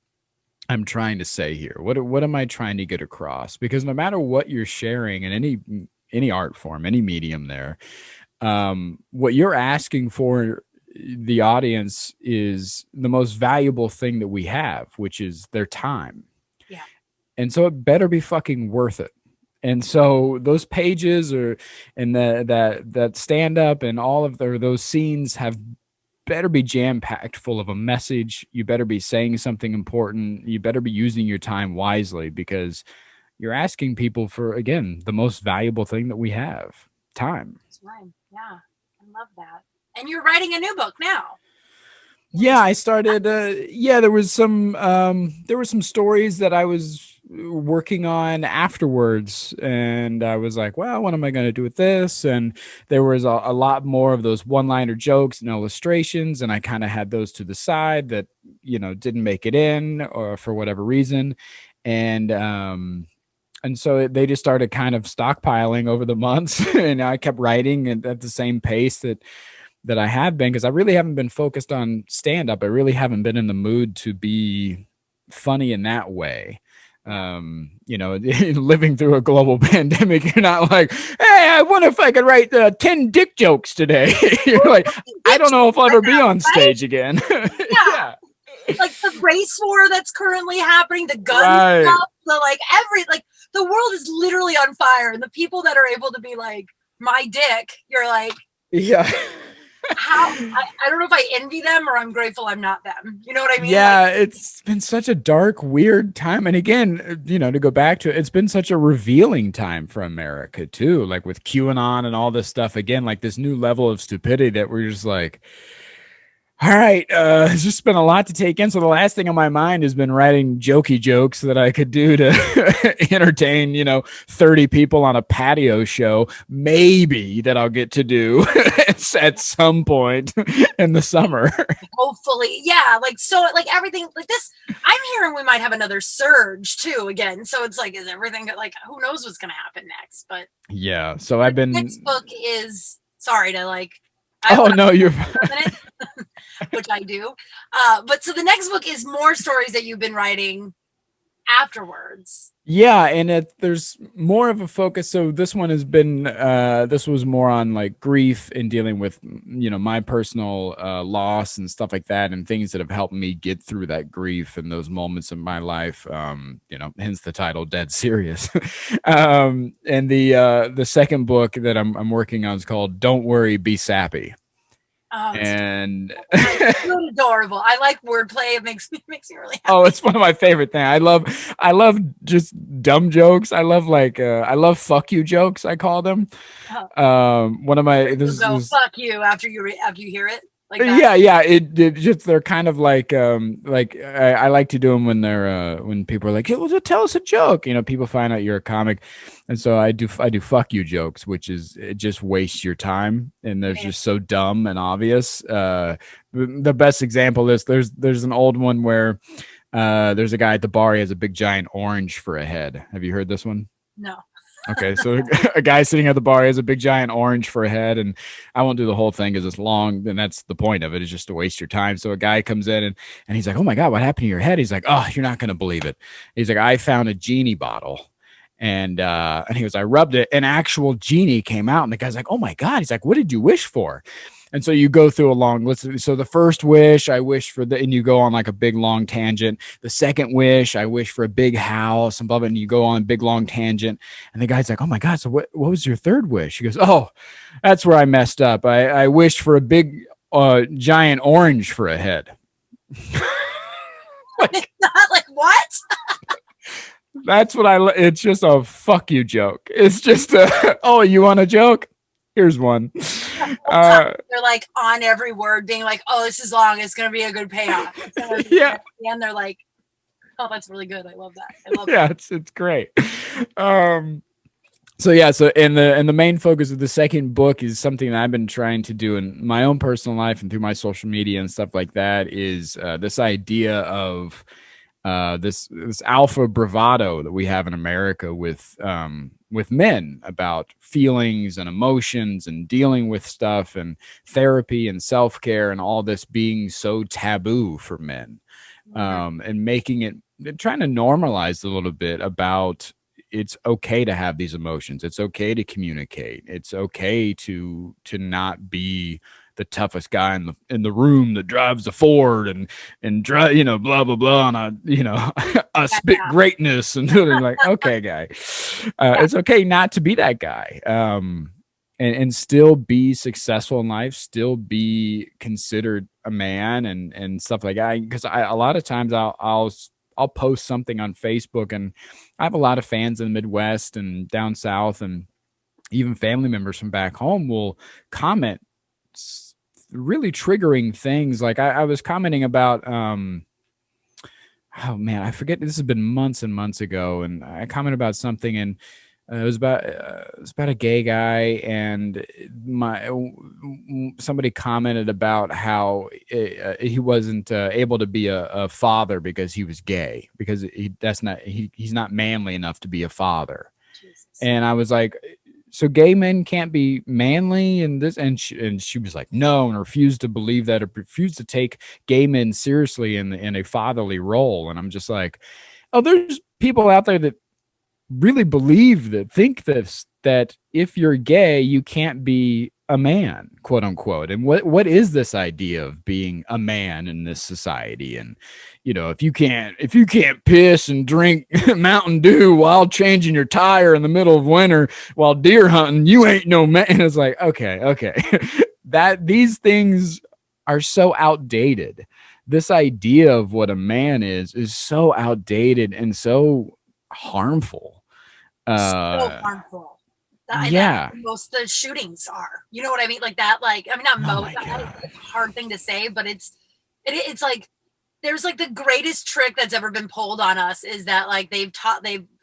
I'm trying to say here? What am I trying to get across? Because no matter what you're sharing in any art form, any medium there, what you're asking for the audience is the most valuable thing that we have, which is their time. Yeah. And so it better be fucking worth it. And so those pages are, and that stand up and all of those scenes have better be jam packed full of a message. You better be saying something important. You better be using your time wisely, because you're asking people for, again, the most valuable thing that we have, time. That's right. Yeah, I love that. And you're writing a new book now. Yeah, I started. There was some stories that I was working on afterwards, and I was like, well, what am I going to do with this? And there was a lot more of those one-liner jokes and illustrations, and I kind of had those to the side that didn't make it in, or for whatever reason, and so they just started kind of stockpiling over the months, and I kept writing at the same pace that I have been, because I really haven't been focused on stand up. I really haven't been in the mood to be funny in that way. Living through a global pandemic, you're not like, hey, I wonder if I could write 10 dick jokes today. You're like, I don't know if I'll ever be on stage again. Yeah. Like the race war that's currently happening, the gun stuff, the world is literally on fire, and the people that are able to be like, my dick, you're like, yeah. I don't know if I envy them or I'm grateful I'm not them. You know what I mean? Yeah, it's been such a dark, weird time. And again, to go back to it, it's been such a revealing time for America too. Like with QAnon and all this stuff, again, like this new level of stupidity that we're just like, all right, it's just been a lot to take in. So the last thing on my mind has been writing jokey jokes that I could do to entertain, 30 people on a patio show, maybe, that I'll get to do at some point in the summer. Hopefully. Yeah. Everything like this, I'm hearing we might have another surge too again. So it's like, is everything like, who knows what's going to happen next? But yeah. So I've been. Next book is, sorry to like. Oh, no, you're. Which I do. But so the next book is more stories that you've been writing afterwards. Yeah, and there's more of a focus. So this one has been, this was more on like grief and dealing with, my personal loss and stuff like that, and things that have helped me get through that grief and those moments in my life. Hence the title, Dead Serious. And the second book that I'm working on is called Don't Worry, Be Sappy. And it's so adorable. I like wordplay. It makes me really happy. Oh, it's one of my favorite things. I love just dumb jokes. I love fuck you jokes, I call them. One of my fuck you after you hear it. Like that. Yeah. It just, they're kind of like I like to do them when they're when people are like, hey, well, just tell us a joke. People find out you're a comic, and so I do fuck you jokes, which is, it just wastes your time, and they're just so dumb and obvious. The best example is there's an old one where there's a guy at the bar. He has a big giant orange for a head. Have you heard this one? No. Okay, so a guy sitting at the bar has a big giant orange for a head, and I won't do the whole thing because it's long, and that's the point of it, is just to waste your time. So a guy comes in and he's like, oh my God, what happened to your head? He's like, oh, you're not going to believe it. He's like, I found a genie bottle. And he goes, I rubbed it, an actual genie came out. And the guy's like, oh my God. He's like, what did you wish for? And so you go through a long list. So the first wish, I wish for and you go on like a big long tangent. The second wish, I wish for a big house and blah, blah, and you go on a big long tangent. And the guy's like, oh my God, so what was your third wish? He goes, oh, that's where I messed up. I wished for a big giant orange for a head. It's not like, what? That's what it's just a fuck you joke. It's just oh, you want a joke? Here's one. They're like on every word being like, oh, this is long. It's going to be a good payoff. Yeah. And they're like, oh, that's really good. I love that. Yeah, it's great. So and the main focus of the second book is something that I've been trying to do in my own personal life and through my social media and stuff like that, is this idea of this alpha bravado that we have in America with men about feelings and emotions and dealing with stuff and therapy and self-care and all this being so taboo for men, and making it, trying to normalize a little bit about it's okay to have these emotions. It's okay to communicate. It's okay to not be the toughest guy in the room that drives the Ford and drive, you know, blah blah blah, and I spit greatness, and like, okay, guy, it's okay not to be that guy, and still be successful in life, still be considered a man and stuff like that. Because a lot of times I'll post something on Facebook, and I have a lot of fans in the Midwest and down south, and even family members from back home will comment really triggering things. Like I was commenting about, oh man, I forget. This has been months and months ago, and I commented about something, and it was about a gay guy, and somebody commented about how he wasn't able to be a father because he was gay, because he's not manly enough to be a father. Jesus. And I was like, so gay men can't be manly, and she was like, no, and refused to believe that, or refused to take gay men seriously in a fatherly role. And I'm just like, oh, there's people out there that really think that if you're gay, you can't be a man, quote unquote. And what is this idea of being a man in this society? And you know, if you can't piss and drink Mountain Dew while changing your tire in the middle of winter while deer hunting, you ain't no man. And it's like, okay, that these things are so outdated. This idea of what a man is so outdated and so harmful. So harmful. Most of the shootings are. You know what I mean? Like that. Like, I mean, not most. It's a hard thing to say, but it's like there's like the greatest trick that's ever been pulled on us is that like they've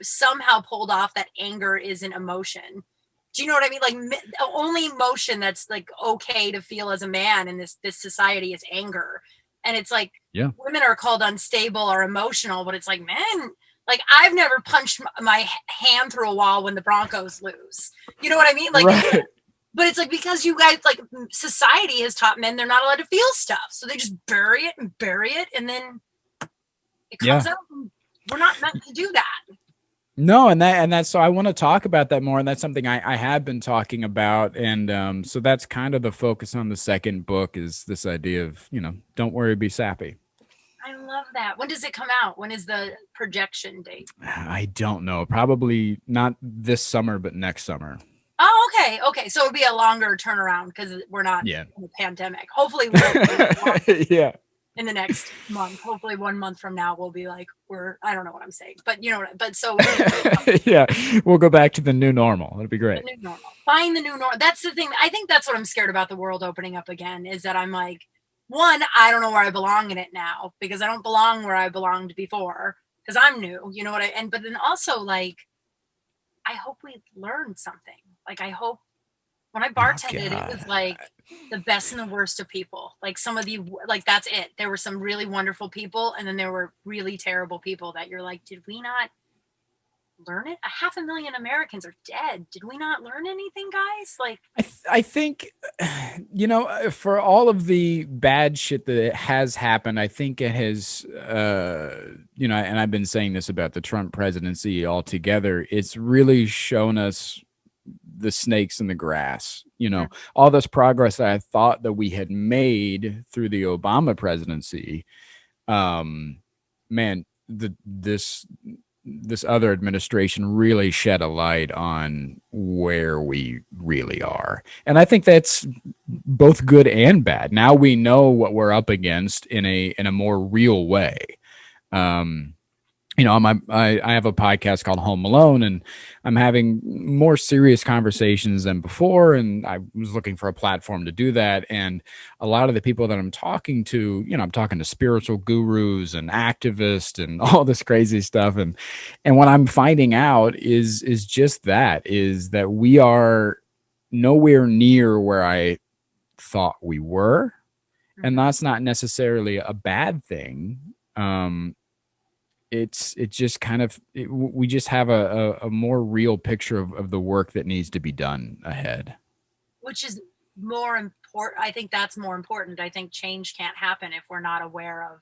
somehow pulled off that anger isn't emotion. Do you know what I mean? Like the only emotion that's like okay to feel as a man in this society is anger. And it's like, women are called unstable or emotional, but it's like, man, like I've never punched my hand through a wall when the Broncos lose. You know what I mean? Like, right. But it's like, because you guys, like, society has taught men they're not allowed to feel stuff. So they just bury it. And then it comes out. And we're not meant to do that. No. And that's, so I want to talk about that more. And that's something I have been talking about. And so that's kind of the focus on the second book, is this idea of, you know, don't worry, be sappy. I love that. When does it come out? When is the projection date? I don't know. Probably not this summer, but next summer. Oh, okay. So it'll be a longer turnaround because we're not in a pandemic. Hopefully we'll in the next month. Hopefully 1 month from now we'll be like, I don't know what I'm saying, but you know what, but so we'll go back to the new normal. It'll be great. The new normal. Find the new normal. That's the thing. I think that's what I'm scared about the world opening up again, is that I'm like, one, I don't know where I belong in it now, because I don't belong where I belonged before, because I'm new, you know what but then also, like, I hope we learned something. Like, I hope when I bartended, it was like the best and the worst of people. Like, some of you, like, that's it. There were some really wonderful people, and then there were really terrible people that you're like, did we not learn it? 500,000 Americans are dead. Did we not learn anything, guys? Like, I think, you know, for all of the bad shit that has happened, I think it has, you know, and I've been saying this about the Trump presidency altogether, it's really shown us the snakes in the grass. You know, all this progress that I thought that we had made through the Obama presidency, man, this other administration really shed a light on where we really are. And I think that's both good and bad. Now we know what we're up against in a more real way. You know, I have a podcast called Malone, and I'm having more serious conversations than before. And I was looking for a platform to do that. And a lot of the people that I'm talking to, you know, I'm talking to spiritual gurus and activists and all this crazy stuff. And what I'm finding out is just that we are nowhere near where I thought we were. And that's not necessarily a bad thing. It's just kind of, we just have a more real picture of the work that needs to be done ahead. Which is more important. I think that's more important. I think change can't happen if we're not aware of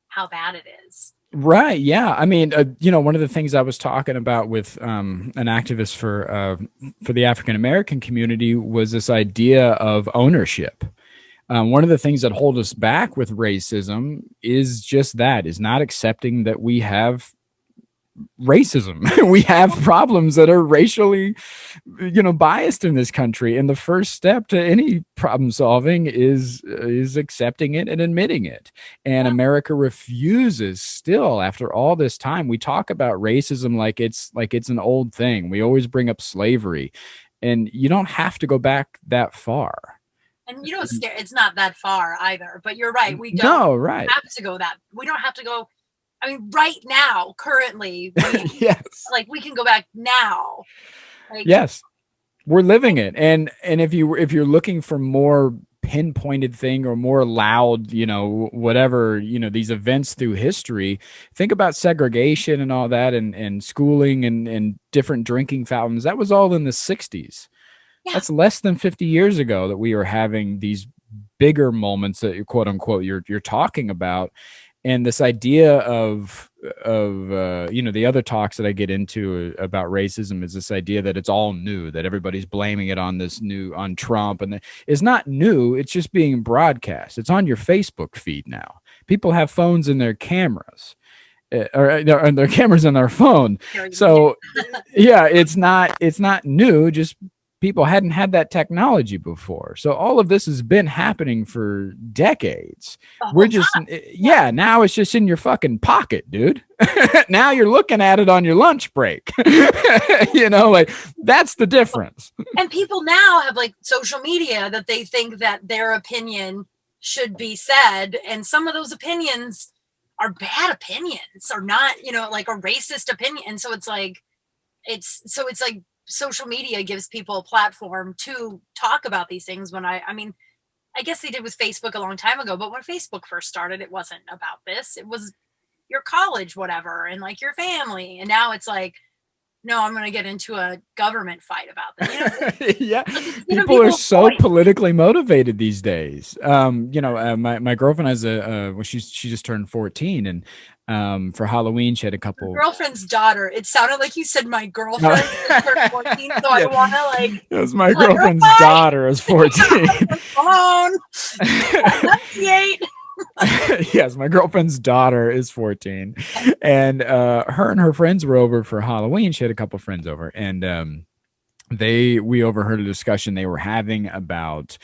how bad it is. Right. Yeah. I mean, you know, one of the things I was talking about with an activist for the African American community was this idea of ownership. One of the things that hold us back with racism is just that, is not accepting that we have racism. We have problems that are racially, biased in this country. And the first step to any problem solving is accepting it and admitting it. And America refuses still, after all this time. We talk about racism like it's an old thing. We always bring up slavery, and you don't have to go back that far. And it's not that far either. But you're right. We don't have to go that. We don't have to go. I mean, right now, currently, yes, like we can go back now. Like, yes, we're living it. And if you're looking for more pinpointed thing or more loud, whatever, these events through history, think about segregation and all that, and schooling and different drinking fountains. That was all in the 60s. Yeah. That's less than 50 years ago that we were having these bigger moments that quote unquote you're talking about. And this idea of the other talks that I get into about racism is this idea that it's all new, that everybody's blaming it on on Trump, and it's not new. It's just being broadcast. It's on your Facebook feed now. People have phones in their cameras, or their cameras in their phone. So yeah, it's not new. Just people hadn't had that technology before. So all of this has been happening for decades. We're just, now it's just in your fucking pocket, dude. Now you're looking at it on your lunch break. Like that's the difference. And people now have like social media that they think that their opinion should be said. And some of those opinions are bad opinions, or not, like a racist opinion. And so it's like, social media gives people a platform to talk about these things. When I guess they did with Facebook a long time ago, but when Facebook first started, it wasn't about this. It was your college, whatever, and like your family. And now it's like, no, I'm going to get into a government fight about this. Yeah. People are so politically motivated these days. My girlfriend has she just turned 14, and for Halloween she had a couple. Your girlfriend's daughter. It sounded like you said my girlfriend turned 14, so I want to like. It was my girlfriend's daughter is 14. Phone. 98. Yes, my girlfriend's daughter is 14, and her and her friends were over for Halloween. She had a couple friends over, and we overheard a discussion they were having about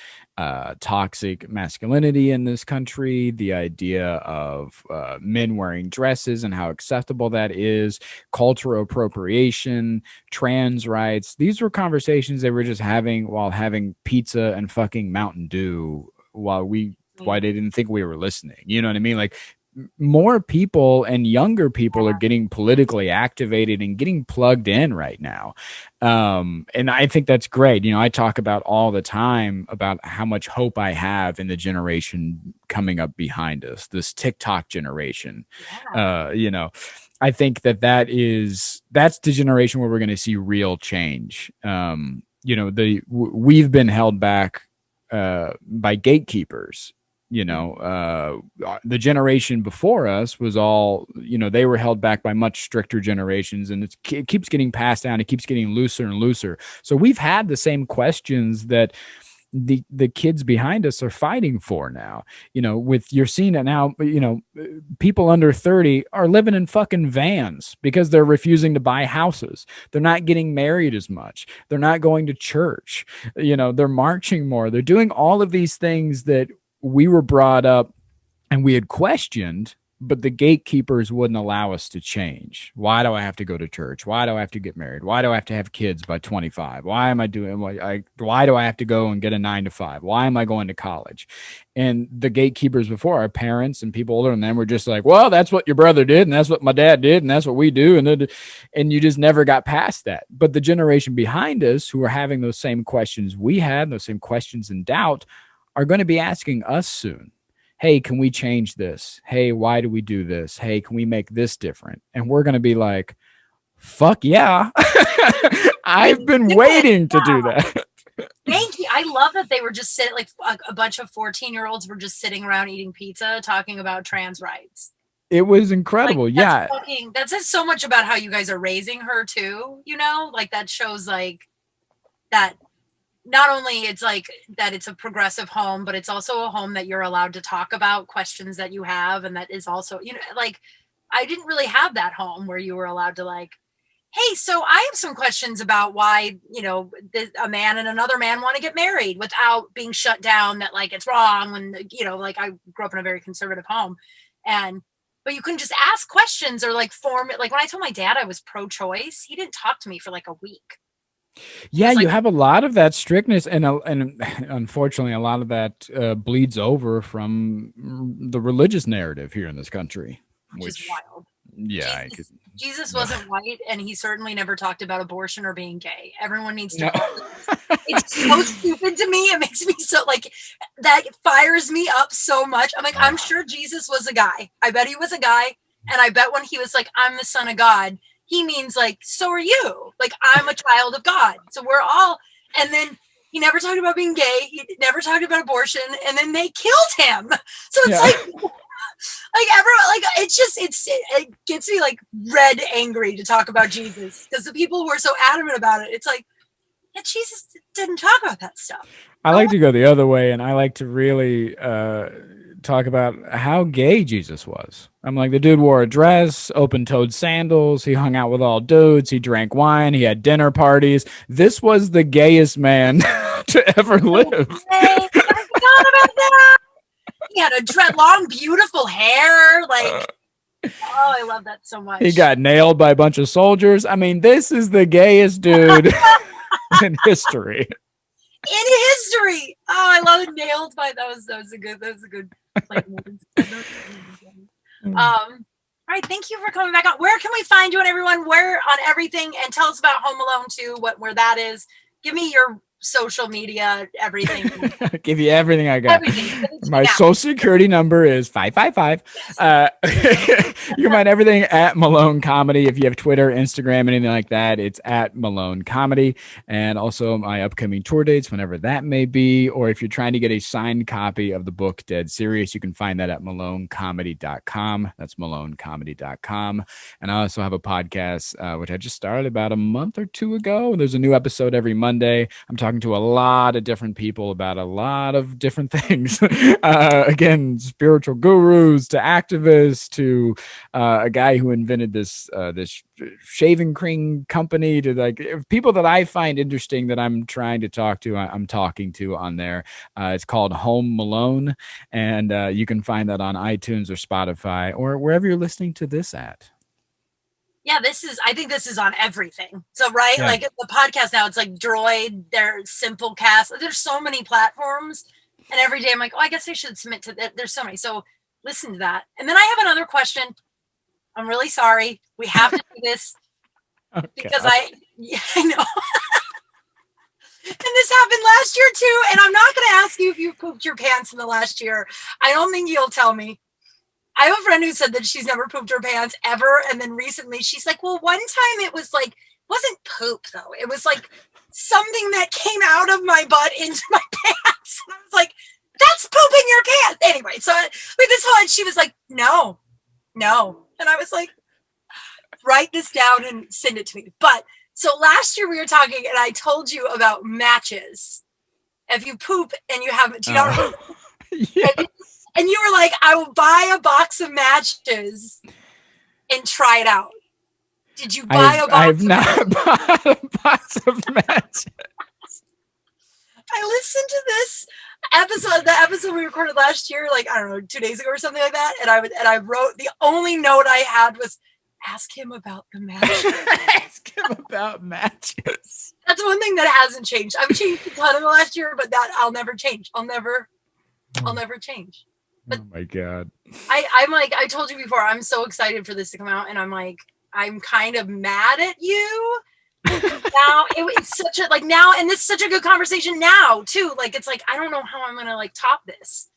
toxic masculinity in this country, the idea of men wearing dresses and how acceptable that is, cultural appropriation, trans rights. These were conversations they were just having while having pizza and fucking Mountain Dew why they didn't think we were listening. You know what I mean? Like, more people and younger people are getting politically activated and getting plugged in right now. And I think that's great. I talk about all the time about how much hope I have in the generation coming up behind us, this TikTok generation. Yeah. I think that's the generation where we're going to see real change. We've been held back by gatekeepers. The generation before us was all, they were held back by much stricter generations, and it keeps getting passed down. It keeps getting looser and looser. So we've had the same questions that the kids behind us are fighting for now. You're seeing it now, people under 30 are living in fucking vans because they're refusing to buy houses. They're not getting married as much. They're not going to church. They're marching more. They're doing all of these things that we were brought up and we had questioned, but the gatekeepers wouldn't allow us to change. Why do I have to go to church? Why do I have to get married? Why do I have to have kids by 25? Why am I doing why do I have to go and get a 9 to 5? Why am I going to college? And the gatekeepers before, our parents and people older than them, were just like, well, that's what your brother did, and that's what my dad did, and that's what we do, and you just never got past that. But the generation behind us, who are having those same questions we had, those same questions and doubt, are going to be asking us soon, hey, can we change this? Hey, why do we do this? Hey, can we make this different? And we're going to be like, fuck yeah. I've been waiting to do that. Thank you. I love that they were just sitting, like a bunch of 14-year-olds were just sitting around eating pizza, talking about trans rights. It was incredible. That says so much about how you guys are raising her too, like that shows like that not only it's like that it's a progressive home, but it's also a home that you're allowed to talk about questions that you have. And that is also, like I didn't really have that home where you were allowed to like, hey, so I have some questions about why, a man and another man want to get married without being shut down that like it's wrong when, like I grew up in a very conservative home but you couldn't just ask questions or like form it. Like when I told my dad I was pro-choice, he didn't talk to me for like a week. Yeah, you have a lot of that strictness, and unfortunately, a lot of that bleeds over from the religious narrative here in this country, which is wild. Yeah, Jesus wasn't white, and he certainly never talked about abortion or being gay. Everyone needs to. It's so stupid to me. It makes me so like that fires me up so much. I'm like, I'm sure Jesus was a guy. I bet he was a guy, and I bet when he was like, "I'm the son of God," he means like, so are you. Like, I'm a child of God. So we're all. And then he never talked about being gay. He never talked about abortion, and then they killed him. So it's like everyone, like it gets me like red angry to talk about Jesus because the people who are so adamant about it, it's like, yeah, Jesus didn't talk about that stuff. I like to go the other way, and I like to really talk about how gay Jesus was. I'm like, the dude wore a dress, open-toed sandals. He hung out with all dudes. He drank wine. He had dinner parties. This was the gayest man to ever live. I forgot about that. He had a long, beautiful hair. Like, oh, I love that so much. He got nailed by a bunch of soldiers. I mean, this is the gayest dude in history. In history. Oh, I love it. Nailed by that was a good like, all right, thank you for coming back on. Where can we find you and everyone? Where on everything? And tell us about Home Alone 2, where that is. Give me your social media, everything. Give you everything I got. My social security number is 555. Yes. You can find everything at Malone Comedy. If you have Twitter, Instagram, anything like that, it's at Malone Comedy. And also my upcoming tour dates, whenever that may be. Or if you're trying to get a signed copy of the book Dead Serious, you can find that at malonecomedy.com. That's malonecomedy.com. And I also have a podcast, which I just started about a month or two ago. There's a new episode every Monday. I'm talking to a lot of different people about a lot of different things. Again, spiritual gurus to activists to a guy who invented this shaving cream company to like people that I find interesting that I'm trying to talk to. I'm talking to on there. It's called Home Malone, and you can find that on iTunes or Spotify or wherever you're listening to this at. Yeah, I think this is on everything. So, right, like the podcast now, it's like Droid, there's Simplecast. There's so many platforms. And every day I'm like, oh, I guess I should submit to that. There's so many. So listen to that. And then I have another question. I'm really sorry. We have to do this because I know. And this happened last year too. And I'm not going to ask you if you pooped your pants in the last year. I don't think you'll tell me. I have a friend who said that she's never pooped her pants ever. And then recently she's like, well, one time it was like, wasn't poop though. It was like something that came out of my butt into my pants. And I was like, that's pooping your pants. Anyway, so with this whole, and she was like, no. And I was like, write this down and send it to me. But so last year we were talking and I told you about matches. If you poop and you haven't, do you know? And you were like, I will buy a box of matches and try it out. Did you buy a box? I have not bought a box of matches. I listened to this episode, the episode we recorded last year, like, I don't know, 2 days ago or something like that. And I wrote, the only note I had was, ask him about the matches. Ask him about matches. That's one thing that hasn't changed. I've changed a ton in the last year, but that I'll never change. I'll never change. But oh my God. I'm like, I told you before, I'm so excited for this to come out. And I'm like, I'm kind of mad at you. Now it's such a, like now, and this is such a good conversation now too. Like, it's like, I don't know how I'm going to like top this.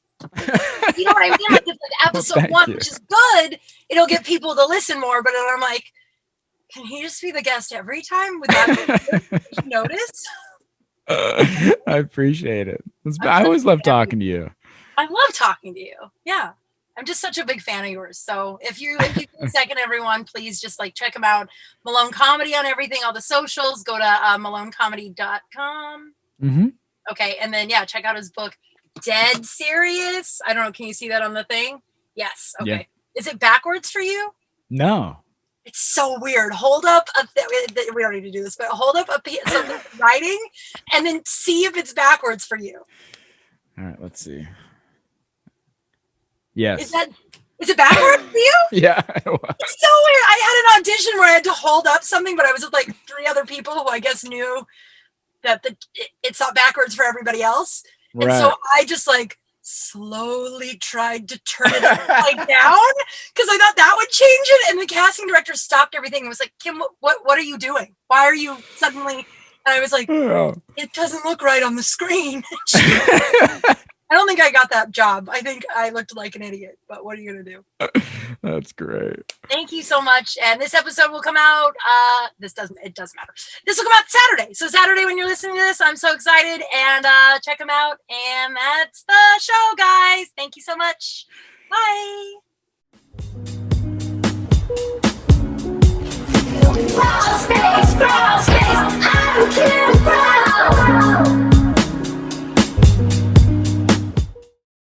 You know what I mean? Like, it's like episode one, which is good. It'll get people to listen more, but I'm like, can he just be the guest every time without notice? I appreciate it. I always love talking to you. I love talking to you. Yeah. I'm just such a big fan of yours. So if you take a second, everyone, please just like check them out. Malone Comedy on everything, all the socials. Go to malonecomedy.com. Mm-hmm. Okay, and then check out his book, Dead Serious. I don't know. Can you see that on the thing? Yes. Okay. Yeah. Is it backwards for you? No. It's so weird. Hold up we don't need to do this, but hold up something writing, and then see if it's backwards for you. All right, let's see. Yes. Is it backwards for you? Yeah. It's so weird. I had an audition where I had to hold up something, but I was with like 3 other people who I guess knew that it's not backwards for everybody else. Right. And so I just like slowly tried to turn it upside down because I thought that would change it. And the casting director stopped everything and was like, Kim, what are you doing? Why are you suddenly? And I was like, it doesn't look right on the screen. I don't think I got that job. I think I looked like an idiot, but what are you going to do? That's great. Thank you so much. And this episode will come out. It doesn't matter. This will come out Saturday. So Saturday when you're listening to this, I'm so excited, and check them out. And that's the show, guys. Thank you so much. Bye. Crawl space, I'm Kral.